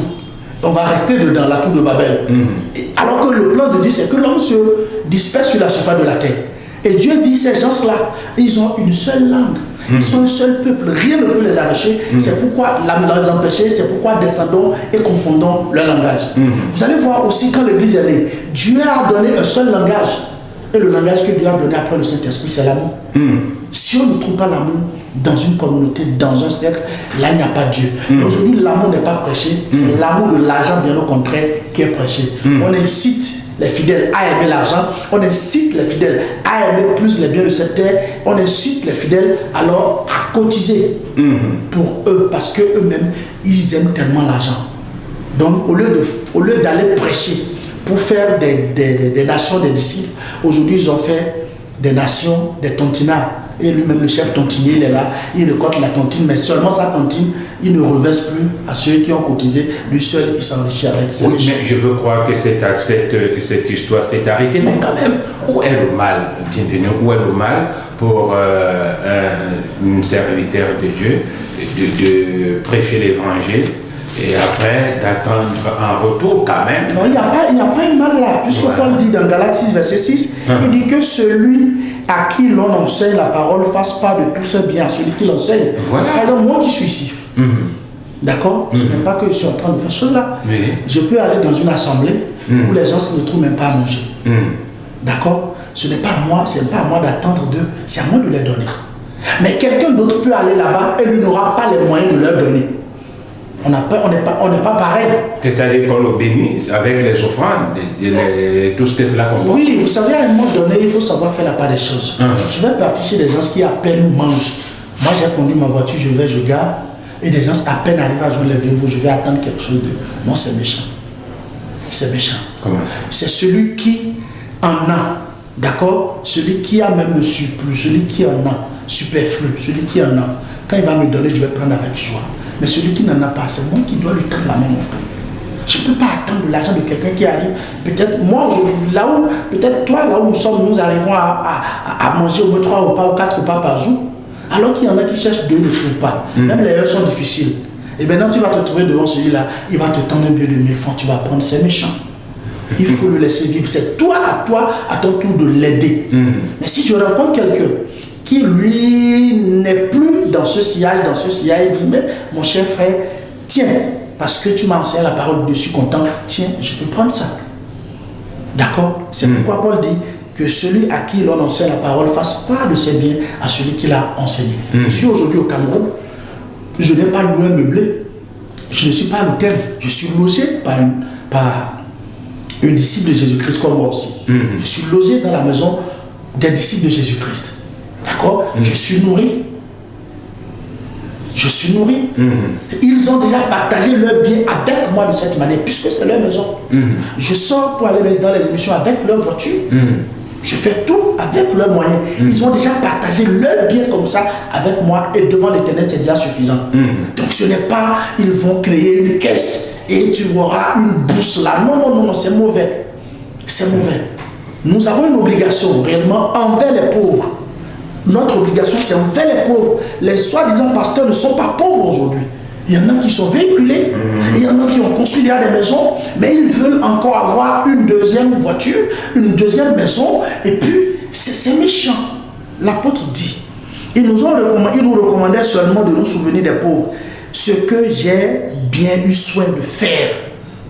B: On va rester dans la tour de Babel. Alors que le plan de Dieu, c'est que l'homme se disperse sur la surface de la terre. Et Dieu dit, ces gens-là, ils ont une seule langue. Ils sont un seul peuple, rien ne peut les arracher. C'est pourquoi les empêcher, c'est pourquoi descendons et confondons leur langage. Vous allez voir aussi quand l'Église est née, Dieu a donné un seul langage. Et le langage que Dieu a donné après le Saint-Esprit, c'est l'amour. Si on ne trouve pas l'amour dans une communauté, dans un cercle, là il n'y a pas Dieu. Mais aujourd'hui, l'amour n'est pas prêché, c'est l'amour de l'argent, bien au contraire, qui est prêché. On incite les fidèles à aimer l'argent, on incite les fidèles à aimer plus les biens de cette terre, on incite les fidèles alors à cotiser pour eux, parce qu'eux-mêmes, ils aiment tellement l'argent. Donc au lieu d'aller prêcher pour faire des nations, des disciples, aujourd'hui ils ont fait des nations, des tontinards. Et lui-même, le chef tontinier, il est là, il récolte la tontine, mais seulement sa tontine, il ne reverse plus à ceux qui ont cotisé. Lui seul, il s'enrichit avec ses
A: riches. Mais je veux croire que cette histoire s'est arrêtée, mais quand même, où est le mal? Bienvenue, où est le mal pour un serviteur de Dieu de prêcher l'évangile et après d'attendre un retour quand même?
B: Non, il n'y a pas un mal là, puisque Paul dit dans Galates 6, verset 6, il dit que celui à qui l'on enseigne la parole fasse part de tout ce bien à celui qui l'enseigne.
A: Voilà.
B: Par exemple, moi qui suis ici, d'accord, ce n'est pas que je suis en train de faire cela. Je peux aller dans une assemblée où les gens ne trouvent même pas à manger. D'accord? Ce n'est pas à moi, d'attendre d'eux, c'est à moi de les donner. Mais quelqu'un d'autre peut aller là-bas et lui n'aura pas les moyens de leur donner. On n'est pas pareil.
A: C'est-à-dire qu'on le bénisse avec les offrandes, tout ce que cela comporte.
B: Oui, vous savez, à un moment donné, il faut savoir faire la part des choses. Je vais partir chez des gens qui à peine mangent. Moi, j'ai conduit ma voiture, je garde, et des gens à peine arrivent à jouer les deux bouts, je vais attendre quelque chose d'eux. Non, c'est méchant. C'est méchant.
A: Comment ça?
B: C'est celui qui en a, d'accord? Celui qui a même le surplus, celui qui en a, superflu, celui qui en a. Quand il va me donner, je vais prendre avec joie. Mais celui qui n'en a pas, c'est moi qui dois lui tendre la main, mon frère. Je ne peux pas attendre l'argent de quelqu'un qui arrive. Peut-être moi, là où, peut-être toi, là où nous sommes, nous arrivons à manger au moins 3 repas ou 4 repas par jour. Alors qu'il y en a qui cherchent 2, ne trouvent pas. Même les heures sont difficiles. Et maintenant, tu vas te trouver devant celui-là, il va te tendre un billet de 1000 francs, tu vas prendre, c'est méchant. Il faut le laisser vivre. C'est toi, à ton tour de l'aider. Mais si je rencontre quelqu'un qui lui n'est plus dans ce sillage, il dit, mais mon cher frère, tiens, parce que tu m'as enseigné la parole, je suis content, tiens, je peux prendre ça. D'accord? C'est pourquoi Paul dit que celui à qui l'on enseigne la parole fasse part de ses biens à celui qui l'a enseigné. Je suis aujourd'hui au Cameroun, je n'ai pas loué un meublé, je ne suis pas à l'hôtel, je suis logé par une disciple de Jésus-Christ comme moi aussi. Je suis logé dans la maison des disciples de Jésus-Christ. D'accord? Je suis nourri. Je suis nourri. Ils ont déjà partagé leur bien avec moi de cette manière, puisque c'est leur maison. Je sors pour aller dans les émissions avec leur voiture. Je fais tout avec leurs moyens. Ils ont déjà partagé leur bien comme ça avec moi et devant l'Éternel, c'est déjà suffisant. Donc ce n'est pas, ils vont créer une caisse et tu auras une bourse là. Non, c'est mauvais. C'est mauvais. Nous avons une obligation réellement envers les pauvres. Notre obligation, c'est envers les pauvres. Les soi-disant pasteurs ne sont pas pauvres aujourd'hui. Il y en a qui sont véhiculés, il y en a qui ont construit déjà des maisons, mais ils veulent encore avoir une deuxième voiture, une deuxième maison, et puis c'est méchant. L'apôtre dit, il nous recommandait seulement de nous souvenir des pauvres, ce que j'ai bien eu soin de faire.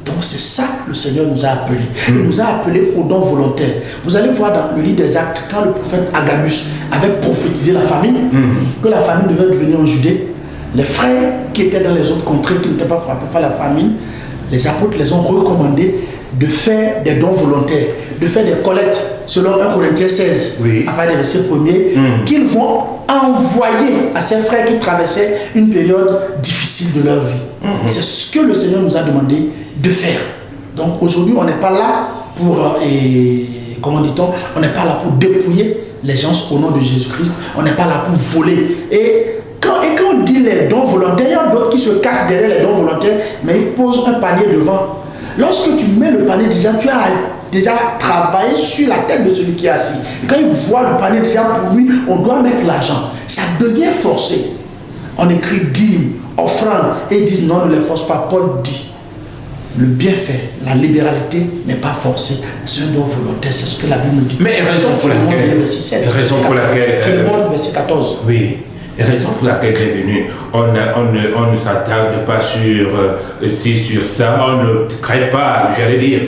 B: Donc c'est ça que le Seigneur nous a appelés. Il nous a appelés au don volontaire. Vous allez voir dans le livre des Actes, quand le prophète Agabus avait prophétisé la famine, que la famine devait devenir en Judée, les frères qui étaient dans les autres contrées, qui n'étaient pas frappés par la famine, les apôtres les ont recommandés de faire des dons volontaires, de faire des collectes, selon 1 Corinthiens 16, à partir des versets 1er, qu'ils vont envoyer à ces frères qui traversaient une période difficile de leur vie. C'est ce que le Seigneur nous a demandé de faire. Donc aujourd'hui, on n'est pas là pour, comment dit-on, on n'est pas là pour dépouiller les gens au nom de Jésus-Christ, on n'est pas là pour voler. Et quand on dit les dons volontaires, il y a d'autres qui se cachent derrière les dons volontaires, mais ils posent un panier devant. Lorsque tu mets le panier, déjà, tu as déjà travaillé sur la tête de celui qui est assis. Quand il voit le panier, déjà pour lui, on doit mettre l'argent. Ça devient forcé. On écrit dîme, offrande, et ils disent non, ne les force pas. Paul dit, le bienfait, la libéralité n'est pas forcée, c'est un don volontaire, c'est ce que la Bible nous dit.
A: Mais raison pour laquelle,
B: Philémon, verset 14.
A: Oui. Et raison pour laquelle, bienvenue, on ne s'attarde pas sur ça, on ne crée pas, j'allais dire,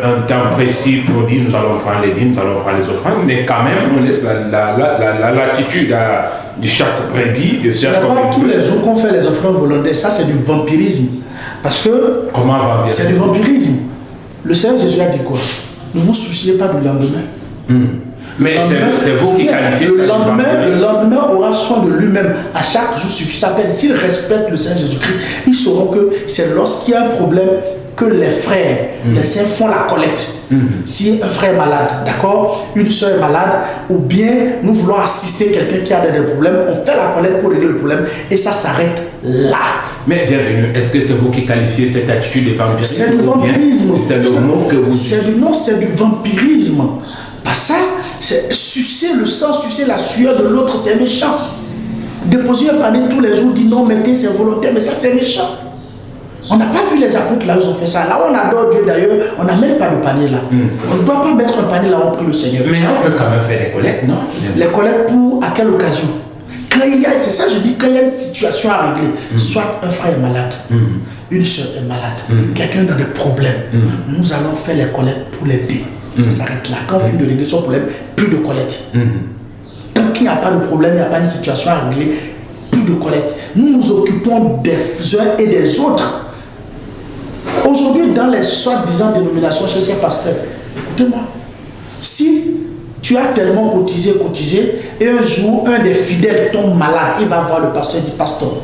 A: un temps précis pour dire nous allons prendre les dîmes, nous allons prendre les offrandes, mais quand même on laisse la latitude de chaque brebis de faire comme
B: pas tous les jours qu'on fait les offrandes volontaires, ça c'est du vampirisme. Parce que c'est du vampirisme. Le Seigneur Jésus a dit quoi? Ne vous souciez pas du lendemain.
A: Mais c'est vous qui qualifiez
B: le lendemain aura soin de lui-même. À chaque jour suffit sa peine. S'ils respectent le Seigneur Jésus-Christ, ils sauront que c'est lorsqu'il y a un problème que les frères, les saints font la collecte. Si un frère est malade, d'accord, une soeur est malade, ou bien nous voulons assister quelqu'un qui a des problèmes, on fait la collecte pour régler le problème et ça s'arrête là.
A: Mais bienvenue, est-ce que c'est vous qui qualifiez cette attitude de vampirisme?
B: C'est du vampirisme.
A: C'est le mot que vous dites.
B: Non, c'est du vampirisme. Pas ça. C'est sucer le sang, sucer la sueur de l'autre, c'est méchant. Déposer un panier tous les jours, dire non, mettez, c'est volontaire, mais ça c'est méchant. On n'a pas vu les apôtres là, ils ont fait ça. Là où on adore Dieu d'ailleurs, on n'a même pas de panier là. On ne doit pas mettre un panier là où on prie le Seigneur.
A: Mais on peut quand même faire les collectes, non?
B: Les collectes pour à quelle occasion? Quand il y a, c'est ça je dis, quand il y a une situation à régler, soit un frère est malade, une soeur est malade, quelqu'un a des problèmes, nous allons faire les collectes pour l'aider. Ça s'arrête là. Quand on finit de régler son problème, plus de collecte. Tant qu'il n'y a pas de problème, il n'y a pas de situation à régler, plus de collecte. Nous nous occupons des uns et des autres. Aujourd'hui, dans les soi-disant dénominations chez ces pasteurs, écoutez-moi, si tu as tellement cotisé, et un jour, un des fidèles tombe malade, il va voir le pasteur et dit, pasteur,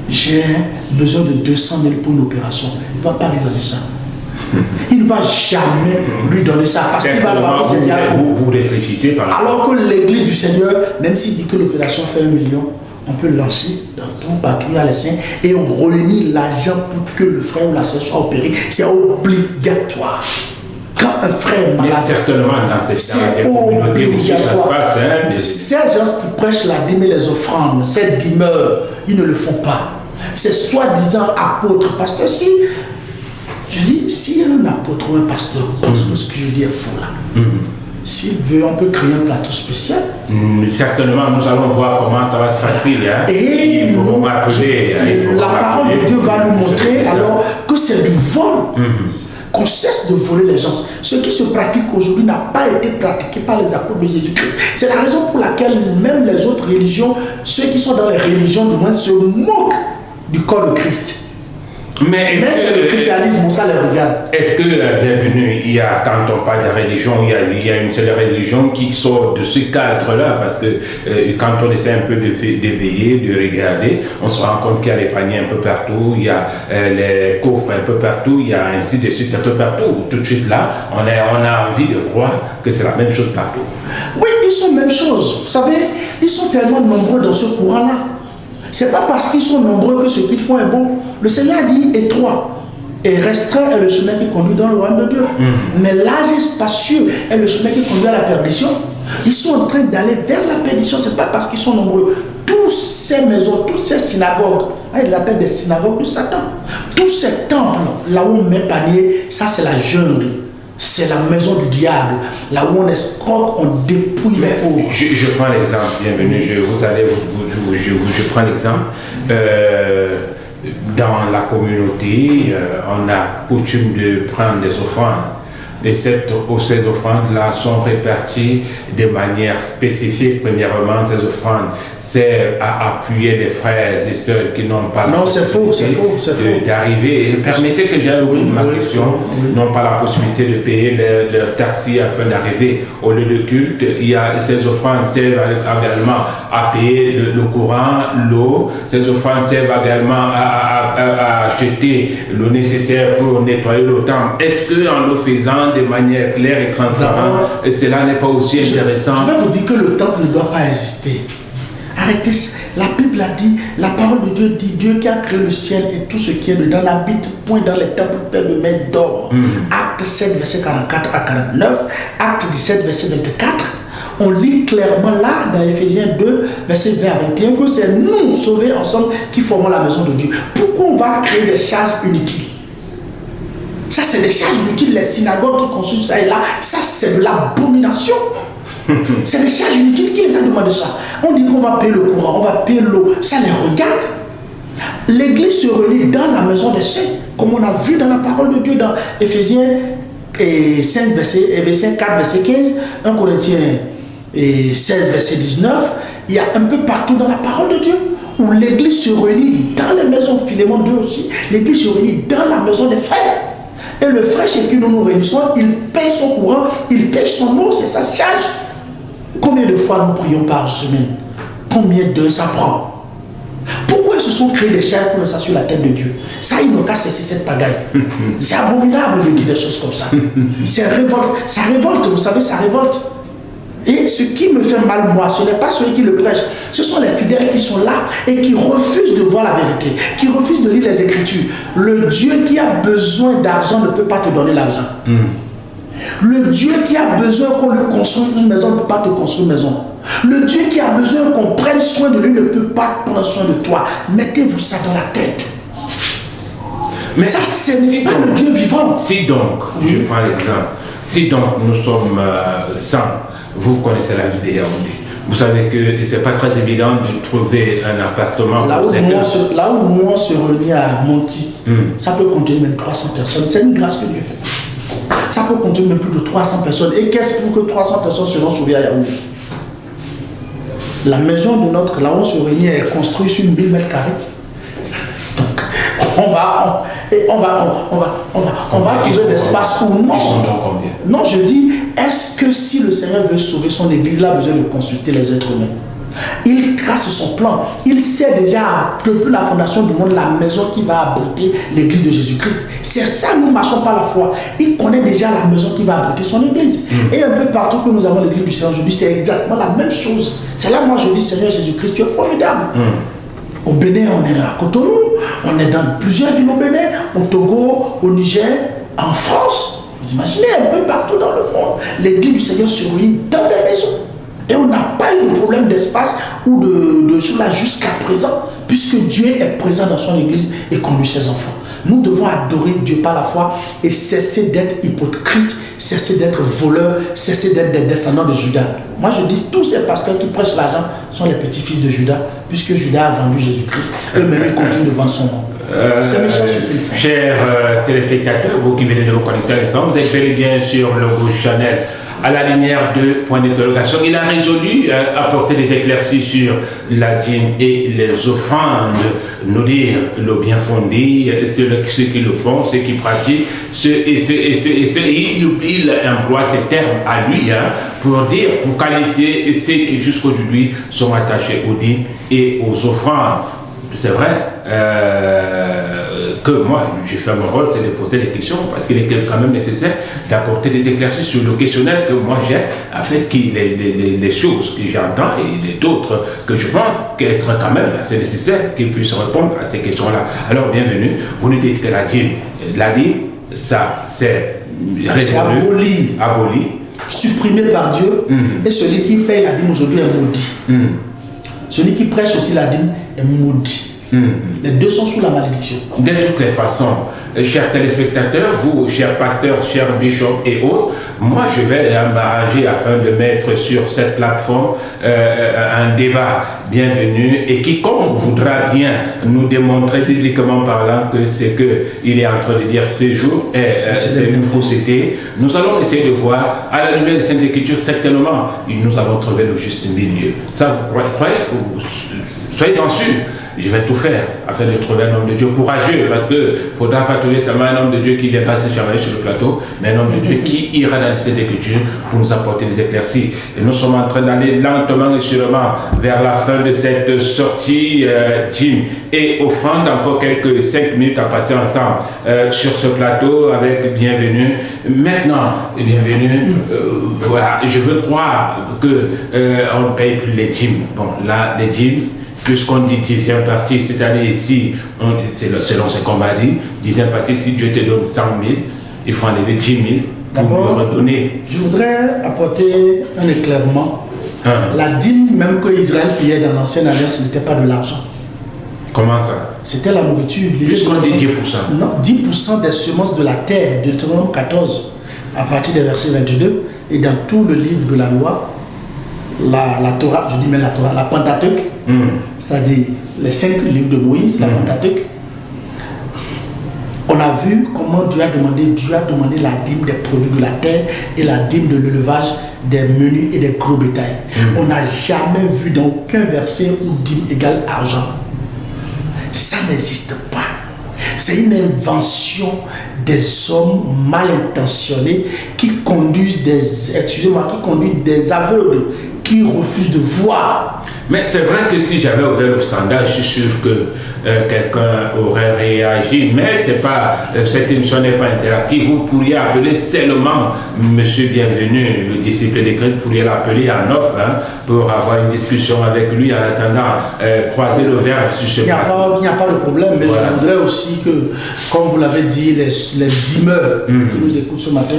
B: j'ai besoin de 200 000 pour une opération. Il ne va pas lui donner ça. Il ne va jamais lui donner ça parce qu'il va voir que c'est bien trop.
A: Vous réfléchissez par rapport.
B: Alors que l'église du Seigneur, même s'il dit que l'opération fait 1 million, on peut lancer dans tout, partout, il y a les saints et on réunit l'argent pour que le frère ou la soeur soit opéré. C'est obligatoire. Quand un frère est malade,
A: certainement dans ces communautés où ça se passe.
B: Ces gens qui prêchent la dîme et les offrandes, ces dîmeurs, ils ne le font pas. C'est soi-disant apôtres, pasteurs. Je dis, si un apôtre ou un pasteur pense que ce que je dis est faux là, s'il veut, on peut créer un plateau spécial.
A: Certainement, nous allons voir comment ça va se passer. Hein.
B: Et la parole de Dieu va nous montrer alors que c'est du vol. Qu'on cesse de voler les gens. Ce qui se pratique aujourd'hui n'a pas été pratiqué par les apôtres de Jésus-Christ. C'est la raison pour laquelle même les autres religions, ceux qui sont dans les religions du moins, se moquent du corps de Christ.
A: Mais
B: c'est le christianisme, ça les regarde.
A: Est-ce que, bienvenue, il y a, quand on parle de religion, il y a une seule religion qui sort de ce cadre-là, parce que quand on essaie un peu d'éveiller, de regarder, on se rend compte qu'il y a les paniers un peu partout, il y a les coffres un peu partout, il y a ainsi de suite un peu partout. Tout de suite là, on a envie de croire que c'est la même chose partout.
B: Oui, ils sont la même chose. Vous savez, ils sont tellement nombreux dans ce courant-là. C'est pas parce qu'ils sont nombreux que ce qu'ils font est bon. Le Seigneur a dit étroit et restreint est le chemin qui conduit dans le royaume de Dieu. Mais large et spacieux est le chemin qui conduit à la perdition. Ils sont en train d'aller vers la perdition, c'est pas parce qu'ils sont nombreux. Toutes ces maisons, toutes ces synagogues, ils l'appellent des synagogues de Satan. Tous ces temples, là où on met panier, ça c'est la jungle. C'est la maison du diable, là où on escroque, on dépouille les pauvres.
A: Je prends l'exemple, bienvenue, je prends l'exemple. Dans la communauté, on a coutume de prendre des offrandes. Et ces offrandes-là sont réparties de manière spécifique. Premièrement, ces offrandes servent à appuyer les frères et sœurs qui n'ont pas
B: la possibilité
A: d'arriver. Permettez que j'aille ouvrir ma question. N'ont pas la possibilité de payer leur taxi afin d'arriver au lieu de culte. Ces offrandes servent également à payer le courant, l'eau. Ces offrandes servent également à acheter le nécessaire pour nettoyer le temple. Est-ce qu'en le faisant de manière claire et transparente, cela n'est pas aussi intéressant?
B: Je vais vous dire que le temple ne doit pas exister. Arrêtez ça. La Bible a dit, la parole de Dieu dit, Dieu qui a créé le ciel et tout ce qui est dedans n'habite point dans les temples faits de mains d'or. Acte 7, verset 44 à 49, Acte 17, verset 24. On lit clairement là, dans Ephésiens 2, verset 20 à 21, que c'est nous, sauvés ensemble, qui formons la maison de Dieu. Pourquoi on va créer des charges inutiles? Ça, c'est des charges inutiles. Les synagogues qui construisent ça et là, ça, c'est de l'abomination. C'est des charges inutiles. Qui les a demandé ça? On dit qu'on va payer le courant, on va payer l'eau. Ça les regarde. L'église se réunit dans la maison des saints, comme on a vu dans la parole de Dieu dans Éphésiens 5, verset 4, verset 15, 1 Corinthiens 16, verset 19. Il y a un peu partout dans la parole de Dieu où l'église se réunit dans les maisons. Philémon 2 aussi. L'église se réunit dans la maison des frères. Et le frère chez qui nous nous réunissons, il paye son courant, il paye son eau, c'est sa charge. Combien de fois nous prions par semaine? Combien d'heures ça prend? Pourquoi ils se sont créés des charges comme ça sur la tête de Dieu? Ça, ils n'ont qu'à cesser cette pagaille. C'est abominable de dire des choses comme ça. C'est révolte. Ça révolte, vous savez, ça révolte. Et ce qui me fait mal, moi, ce n'est pas ceux qui le prêchent. Ce sont les fidèles qui sont là et qui refusent de voir la vérité, qui refusent de lire les Écritures. Le Dieu qui a besoin d'argent ne peut pas te donner l'argent. Le Dieu qui a besoin qu'on lui construise une maison ne peut pas te construire une maison. Le Dieu qui a besoin qu'on prenne soin de lui ne peut pas prendre soin de toi. Mettez-vous ça dans la tête. Mais ça, ce n'est pas le Dieu vivant.
A: Si donc, je prends l'exemple, si donc nous sommes 100, vous connaissez la vie des Yaoundé. Vous savez que ce n'est pas très évident de trouver un appartement.
B: Là où nous on se réunit à Monti, ça peut contenir même 300 personnes. C'est une grâce que Dieu fait. Ça peut contenir même plus de 300 personnes. Et qu'est-ce pour que 300 personnes seront sauvées à Yaoundé? La maison de notre, là où on se réunit, est construite sur 1000 mètres carrés. Donc, on va trouver l'espace où non. Non, je dis, est-ce que si le Seigneur veut sauver son église, il a besoin de consulter les êtres humains? Il trace son plan. Il sait déjà, depuis la fondation du monde, la maison qui va abriter l'église de Jésus-Christ. C'est ça, nous marchons par la foi. Il connaît déjà la maison qui va abriter son église. Et un peu partout que nous avons l'église du Seigneur aujourd'hui, c'est exactement la même chose. C'est là, moi, je dis, Seigneur Jésus-Christ, tu es formidable. Au Bénin, on est à Cotonou, on est dans plusieurs villes au Bénin, au Togo, au Niger, en France. Vous imaginez, un peu partout dans le monde, l'église du Seigneur se réunit dans des maisons. Et on n'a pas eu de problème d'espace ou de cela jusqu'à présent, puisque Dieu est présent dans son église et conduit ses enfants. Nous devons adorer Dieu par la foi et cesser d'être hypocrites, cesser d'être voleurs, cesser d'être des descendants de Judas. Moi je dis, tous ces pasteurs qui prêchent l'argent sont les petits-fils de Judas, puisque Judas a vendu Jésus-Christ. Eux-mêmes ils continuent de vendre son nom. C'est méchant ce qu'ils font.
A: Chers téléspectateurs, vous qui venez de vous connecter à l'instant, vous êtes bel et bien sur le Logo Channel. À la lumière de points d'interrogation, il a résolu apporter des éclaircies sur la dîme et les offrandes, nous dire le bien fondé, ceux qui le font, ceux qui pratiquent, il emploie ces termes à lui pour dire, vous qualifiez ceux qui jusqu'aujourd'hui sont attachés aux dîmes et aux offrandes. C'est vrai que moi, j'ai fait mon rôle, c'est de poser des questions parce qu'il est quand même nécessaire d'apporter des éclaircissements sur le questionnaire que moi j'ai, afin que les choses que j'entends et d'autres que je pense qu'être quand même assez nécessaire qu'ils puissent répondre à ces questions-là. Alors, bienvenue. Vous nous dites que la dîme, ça, c'est aboli,
B: supprimé par Dieu, et celui qui paye la dîme aujourd'hui est maudit. Celui qui prêche aussi la dîme est maudit. Les deux sont sous la malédiction.
A: De toutes les façons, chers téléspectateurs, vous, chers pasteurs, chers bishops et autres, moi je vais m'arranger afin de mettre sur cette plateforme un débat bienvenu et quiconque voudra bien nous démontrer publiquement parlant que c'est qu'il est en train de dire ces jours et c'est une fausseté. Nous allons essayer de voir à la lumière des Saintes Écritures, certainement nous allons trouver le juste milieu. Ça vous croyez que soyez-en sûrs. Je vais tout faire afin de trouver un homme de Dieu courageux, parce qu'il ne faudra pas trouver seulement un homme de Dieu qui viendra se chamailler sur le plateau, mais un homme de Dieu qui ira dans cette écriture pour nous apporter des éclaircies. Et nous sommes en train d'aller lentement et sûrement vers la fin de cette sortie dîme et offrande. Encore quelques 5 minutes à passer ensemble sur ce plateau avec bienvenue. Maintenant, bienvenue, voilà, je veux croire qu'on ne paye plus les dîmes. Bon, là, les dîmes, puisqu'on dit 10e partie, c'est-à-dire ici, selon ce qu'on m'a dit, 10e partie, si Dieu te donne 100 000, il faut enlever 10 000 pour lui redonner.
B: Je voudrais apporter un éclairement. La dîme, même que Israël payait dans l'ancienne alliance, ce n'était pas de l'argent.
A: Comment ça?
B: C'était la nourriture.
A: Jusqu'on dit 10%.
B: Non, 10% des semences de la terre, de Deutéronome 14, à partir des versets 22, et dans tout le livre de la loi, la Torah, je dis même la Torah, la Pentateuque, c'est-à-dire les 5 livres de Moïse, la Pentateuque, on a vu comment Dieu a demandé la dîme des produits de la terre et la dîme de l'élevage des menus et des gros bétails. On n'a jamais vu dans aucun verset où dîme égale argent. Ça n'existe pas. C'est une invention des hommes mal intentionnés qui conduisent des aveugles qui refusent de voir.
A: Mais c'est vrai que si j'avais ouvert le standard, je suis sûr que quelqu'un aurait réagi. Mais c'est pas, cette émission n'est pas interactive. Vous pourriez appeler seulement Monsieur Bienvenu, le disciple de Christ, vous pourriez l'appeler en off pour avoir une discussion avec lui en attendant croiser le verbe sur ce plateau.
B: Il n'y a pas de problème, mais voilà. Je voudrais aussi que, comme vous l'avez dit, les dîmeurs qui nous écoutent ce matin,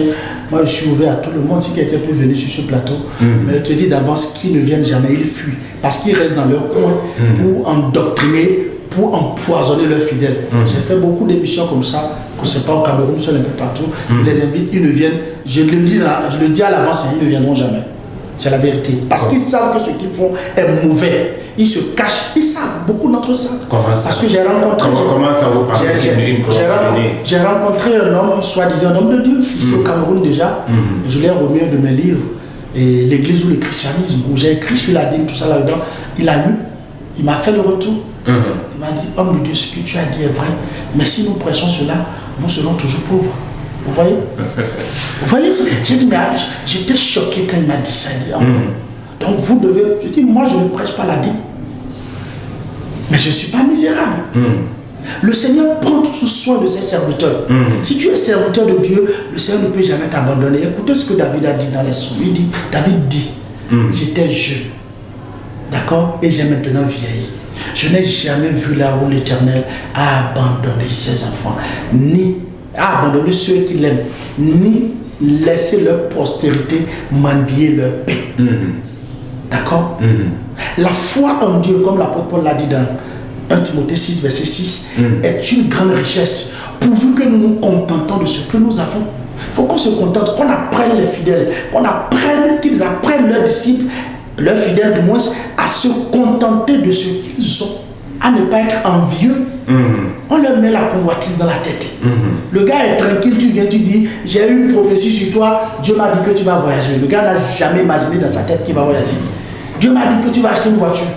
B: moi je suis ouvert à tout le monde. Si quelqu'un peut venir sur ce plateau, mais je te dis d'avance qu'ils ne viennent jamais, ils fuient. Parce qu'ils restent dans leur coin pour endoctriner, pour empoisonner leurs fidèles. J'ai fait beaucoup d'émissions comme ça, que ce n'est pas au Cameroun, seul un peu partout. Je les invite, ils ne viennent, je le dis à l'avance, ils ne viendront jamais. C'est la vérité. Parce qu'ils savent que ce qu'ils font est mauvais. Ils se cachent, ils savent, beaucoup d'entre eux savent. Parce que j'ai rencontré.
A: Comment ça vous passe?
B: J'ai rencontré un homme, soi-disant un homme de Dieu, ici au Cameroun déjà. Je l'ai remis un de mes livres. Et l'église ou le christianisme, où j'ai écrit sur la dîme, tout ça là-dedans, il a lu, il m'a fait le retour. Il m'a dit, homme de Dieu, ce que tu as dit est vrai, mais si nous prêchons cela, nous serons toujours pauvres. Vous voyez? Vous voyez? J'ai dit, mais j'étais choqué quand il m'a dit ça. Il dit, donc vous devez, je dis, moi je ne prêche pas la dîme, mais je ne suis pas misérable. Le Seigneur prend toujours soin de ses serviteurs. Si tu es serviteur de Dieu, le Seigneur ne peut jamais t'abandonner. Écoutez ce que David a dit dans les psaumes. David dit, j'étais jeune, d'accord, et j'ai maintenant vieilli. Je n'ai jamais vu là où l'Éternel a abandonné ses enfants, ni a abandonné ceux qui l'aiment, ni laissé leur postérité mendier leur paix. D'accord. La foi en Dieu, comme l'apôtre Paul l'a dit dans 1 Timothée 6, verset 6, est une grande richesse, pourvu que nous nous contentons de ce que nous avons. Il faut qu'on se contente, qu'on apprenne les fidèles, qu'ils apprennent leurs disciples, leurs fidèles du moins, à se contenter de ce qu'ils ont, à ne pas être envieux. On leur met la convoitise dans la tête. Le gars est tranquille, tu viens, tu dis, j'ai eu une prophétie sur toi, Dieu m'a dit que tu vas voyager. Le gars n'a jamais imaginé dans sa tête qu'il va voyager. Dieu m'a dit que tu vas acheter une voiture.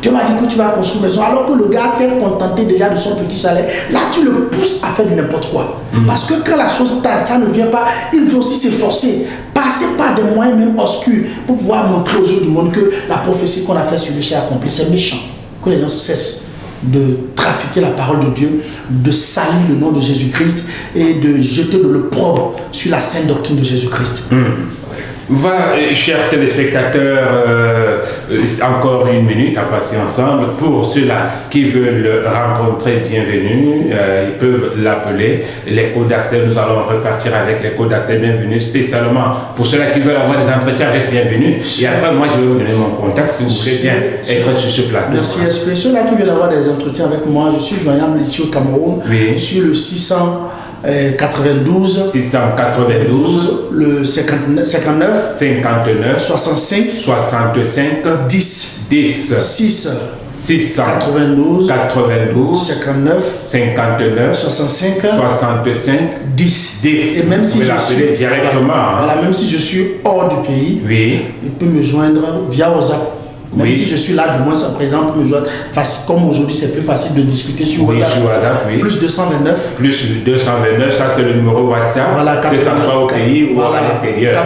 B: Dieu m'a dit que tu vas construire une maison, alors que le gars s'est contenté déjà de son petit salaire. Là, tu le pousses à faire du n'importe quoi. Parce que quand la chose tarde, ça ne vient pas, il faut aussi s'efforcer. Passer par des moyens même obscurs pour pouvoir montrer aux yeux du monde que la prophétie qu'on a faite sur le ciel accompli, c'est méchant. Que les gens cessent de trafiquer la parole de Dieu, de salir le nom de Jésus-Christ et de jeter de l'opprobre sur la sainte doctrine de Jésus-Christ.
A: Voilà, chers téléspectateurs, encore une minute à passer ensemble. Pour ceux-là qui veulent le rencontrer, bienvenue, ils peuvent l'appeler. Les codes d'accès, nous allons repartir avec les codes d'accès bienvenue, spécialement pour ceux-là qui veulent avoir des entretiens avec bienvenue. Et après, moi, je vais vous donner mon contact si vous voulez bien être sur ce plateau.
B: Merci, SP. Ceux-là qui veulent avoir des entretiens avec moi, je suis joignable ici au Cameroun, sur le 692, le 59, 65, 10, 692, 59, 65, 10. Et même si je suis directement, même si je suis hors du pays, il peut me joindre via WhatsApp. Même si je suis là, du moins, ça présente me joindre. Comme aujourd'hui, c'est plus facile de discuter sur WhatsApp. Plus 229.
A: Plus 229, ça c'est le numéro WhatsApp.
B: Voilà,
A: que ça soit au pays ou à l'extérieur.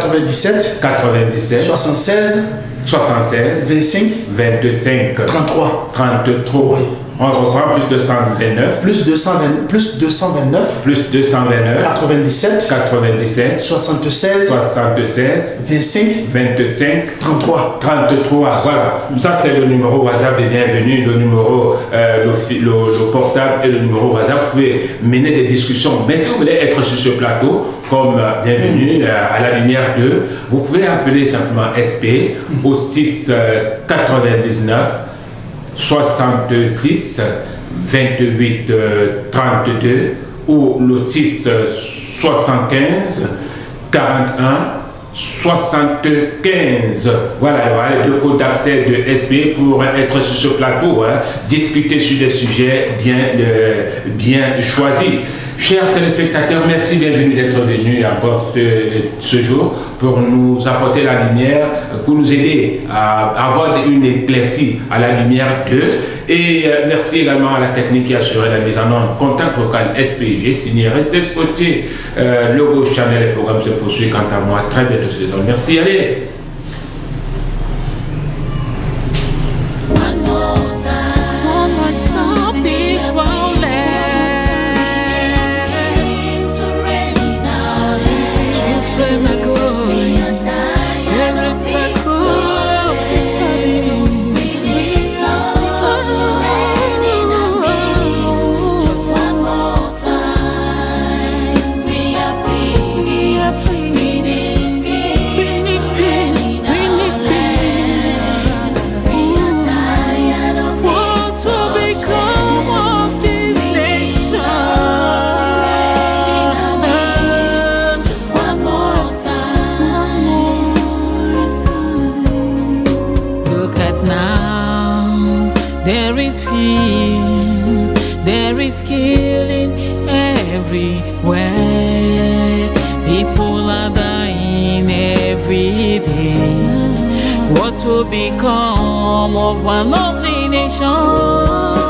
B: 97.
A: 76. 25.
B: 33.
A: Oui. On reprend plus 229.
B: Plus 229. 97. 76. 25. 33.
A: Voilà. Ça, c'est le numéro WhatsApp de bienvenue, le numéro, le portable et le numéro WhatsApp. Vous pouvez mener des discussions. Mais si vous voulez être sur ce plateau, comme bienvenue à la lumière 2, vous pouvez appeler simplement SP au 6 99 66 28 32 ou le 6 75 41 75. Voilà, les deux codes d'accès de SP pour être sur ce plateau, discuter sur des sujets bien choisis. Chers téléspectateurs, merci, bienvenue d'être venus encore ce jour pour nous apporter la lumière, pour nous aider à avoir une éclaircie à la lumière d'eux. Et merci également à la technique qui a assuré la mise en œuvre. Contact vocal SPG, signé, restez scotché. Logo, channel et programme se poursuit. Quant à moi, très bientôt sur les ondes. Merci, allez.
C: To become of one lovely nation.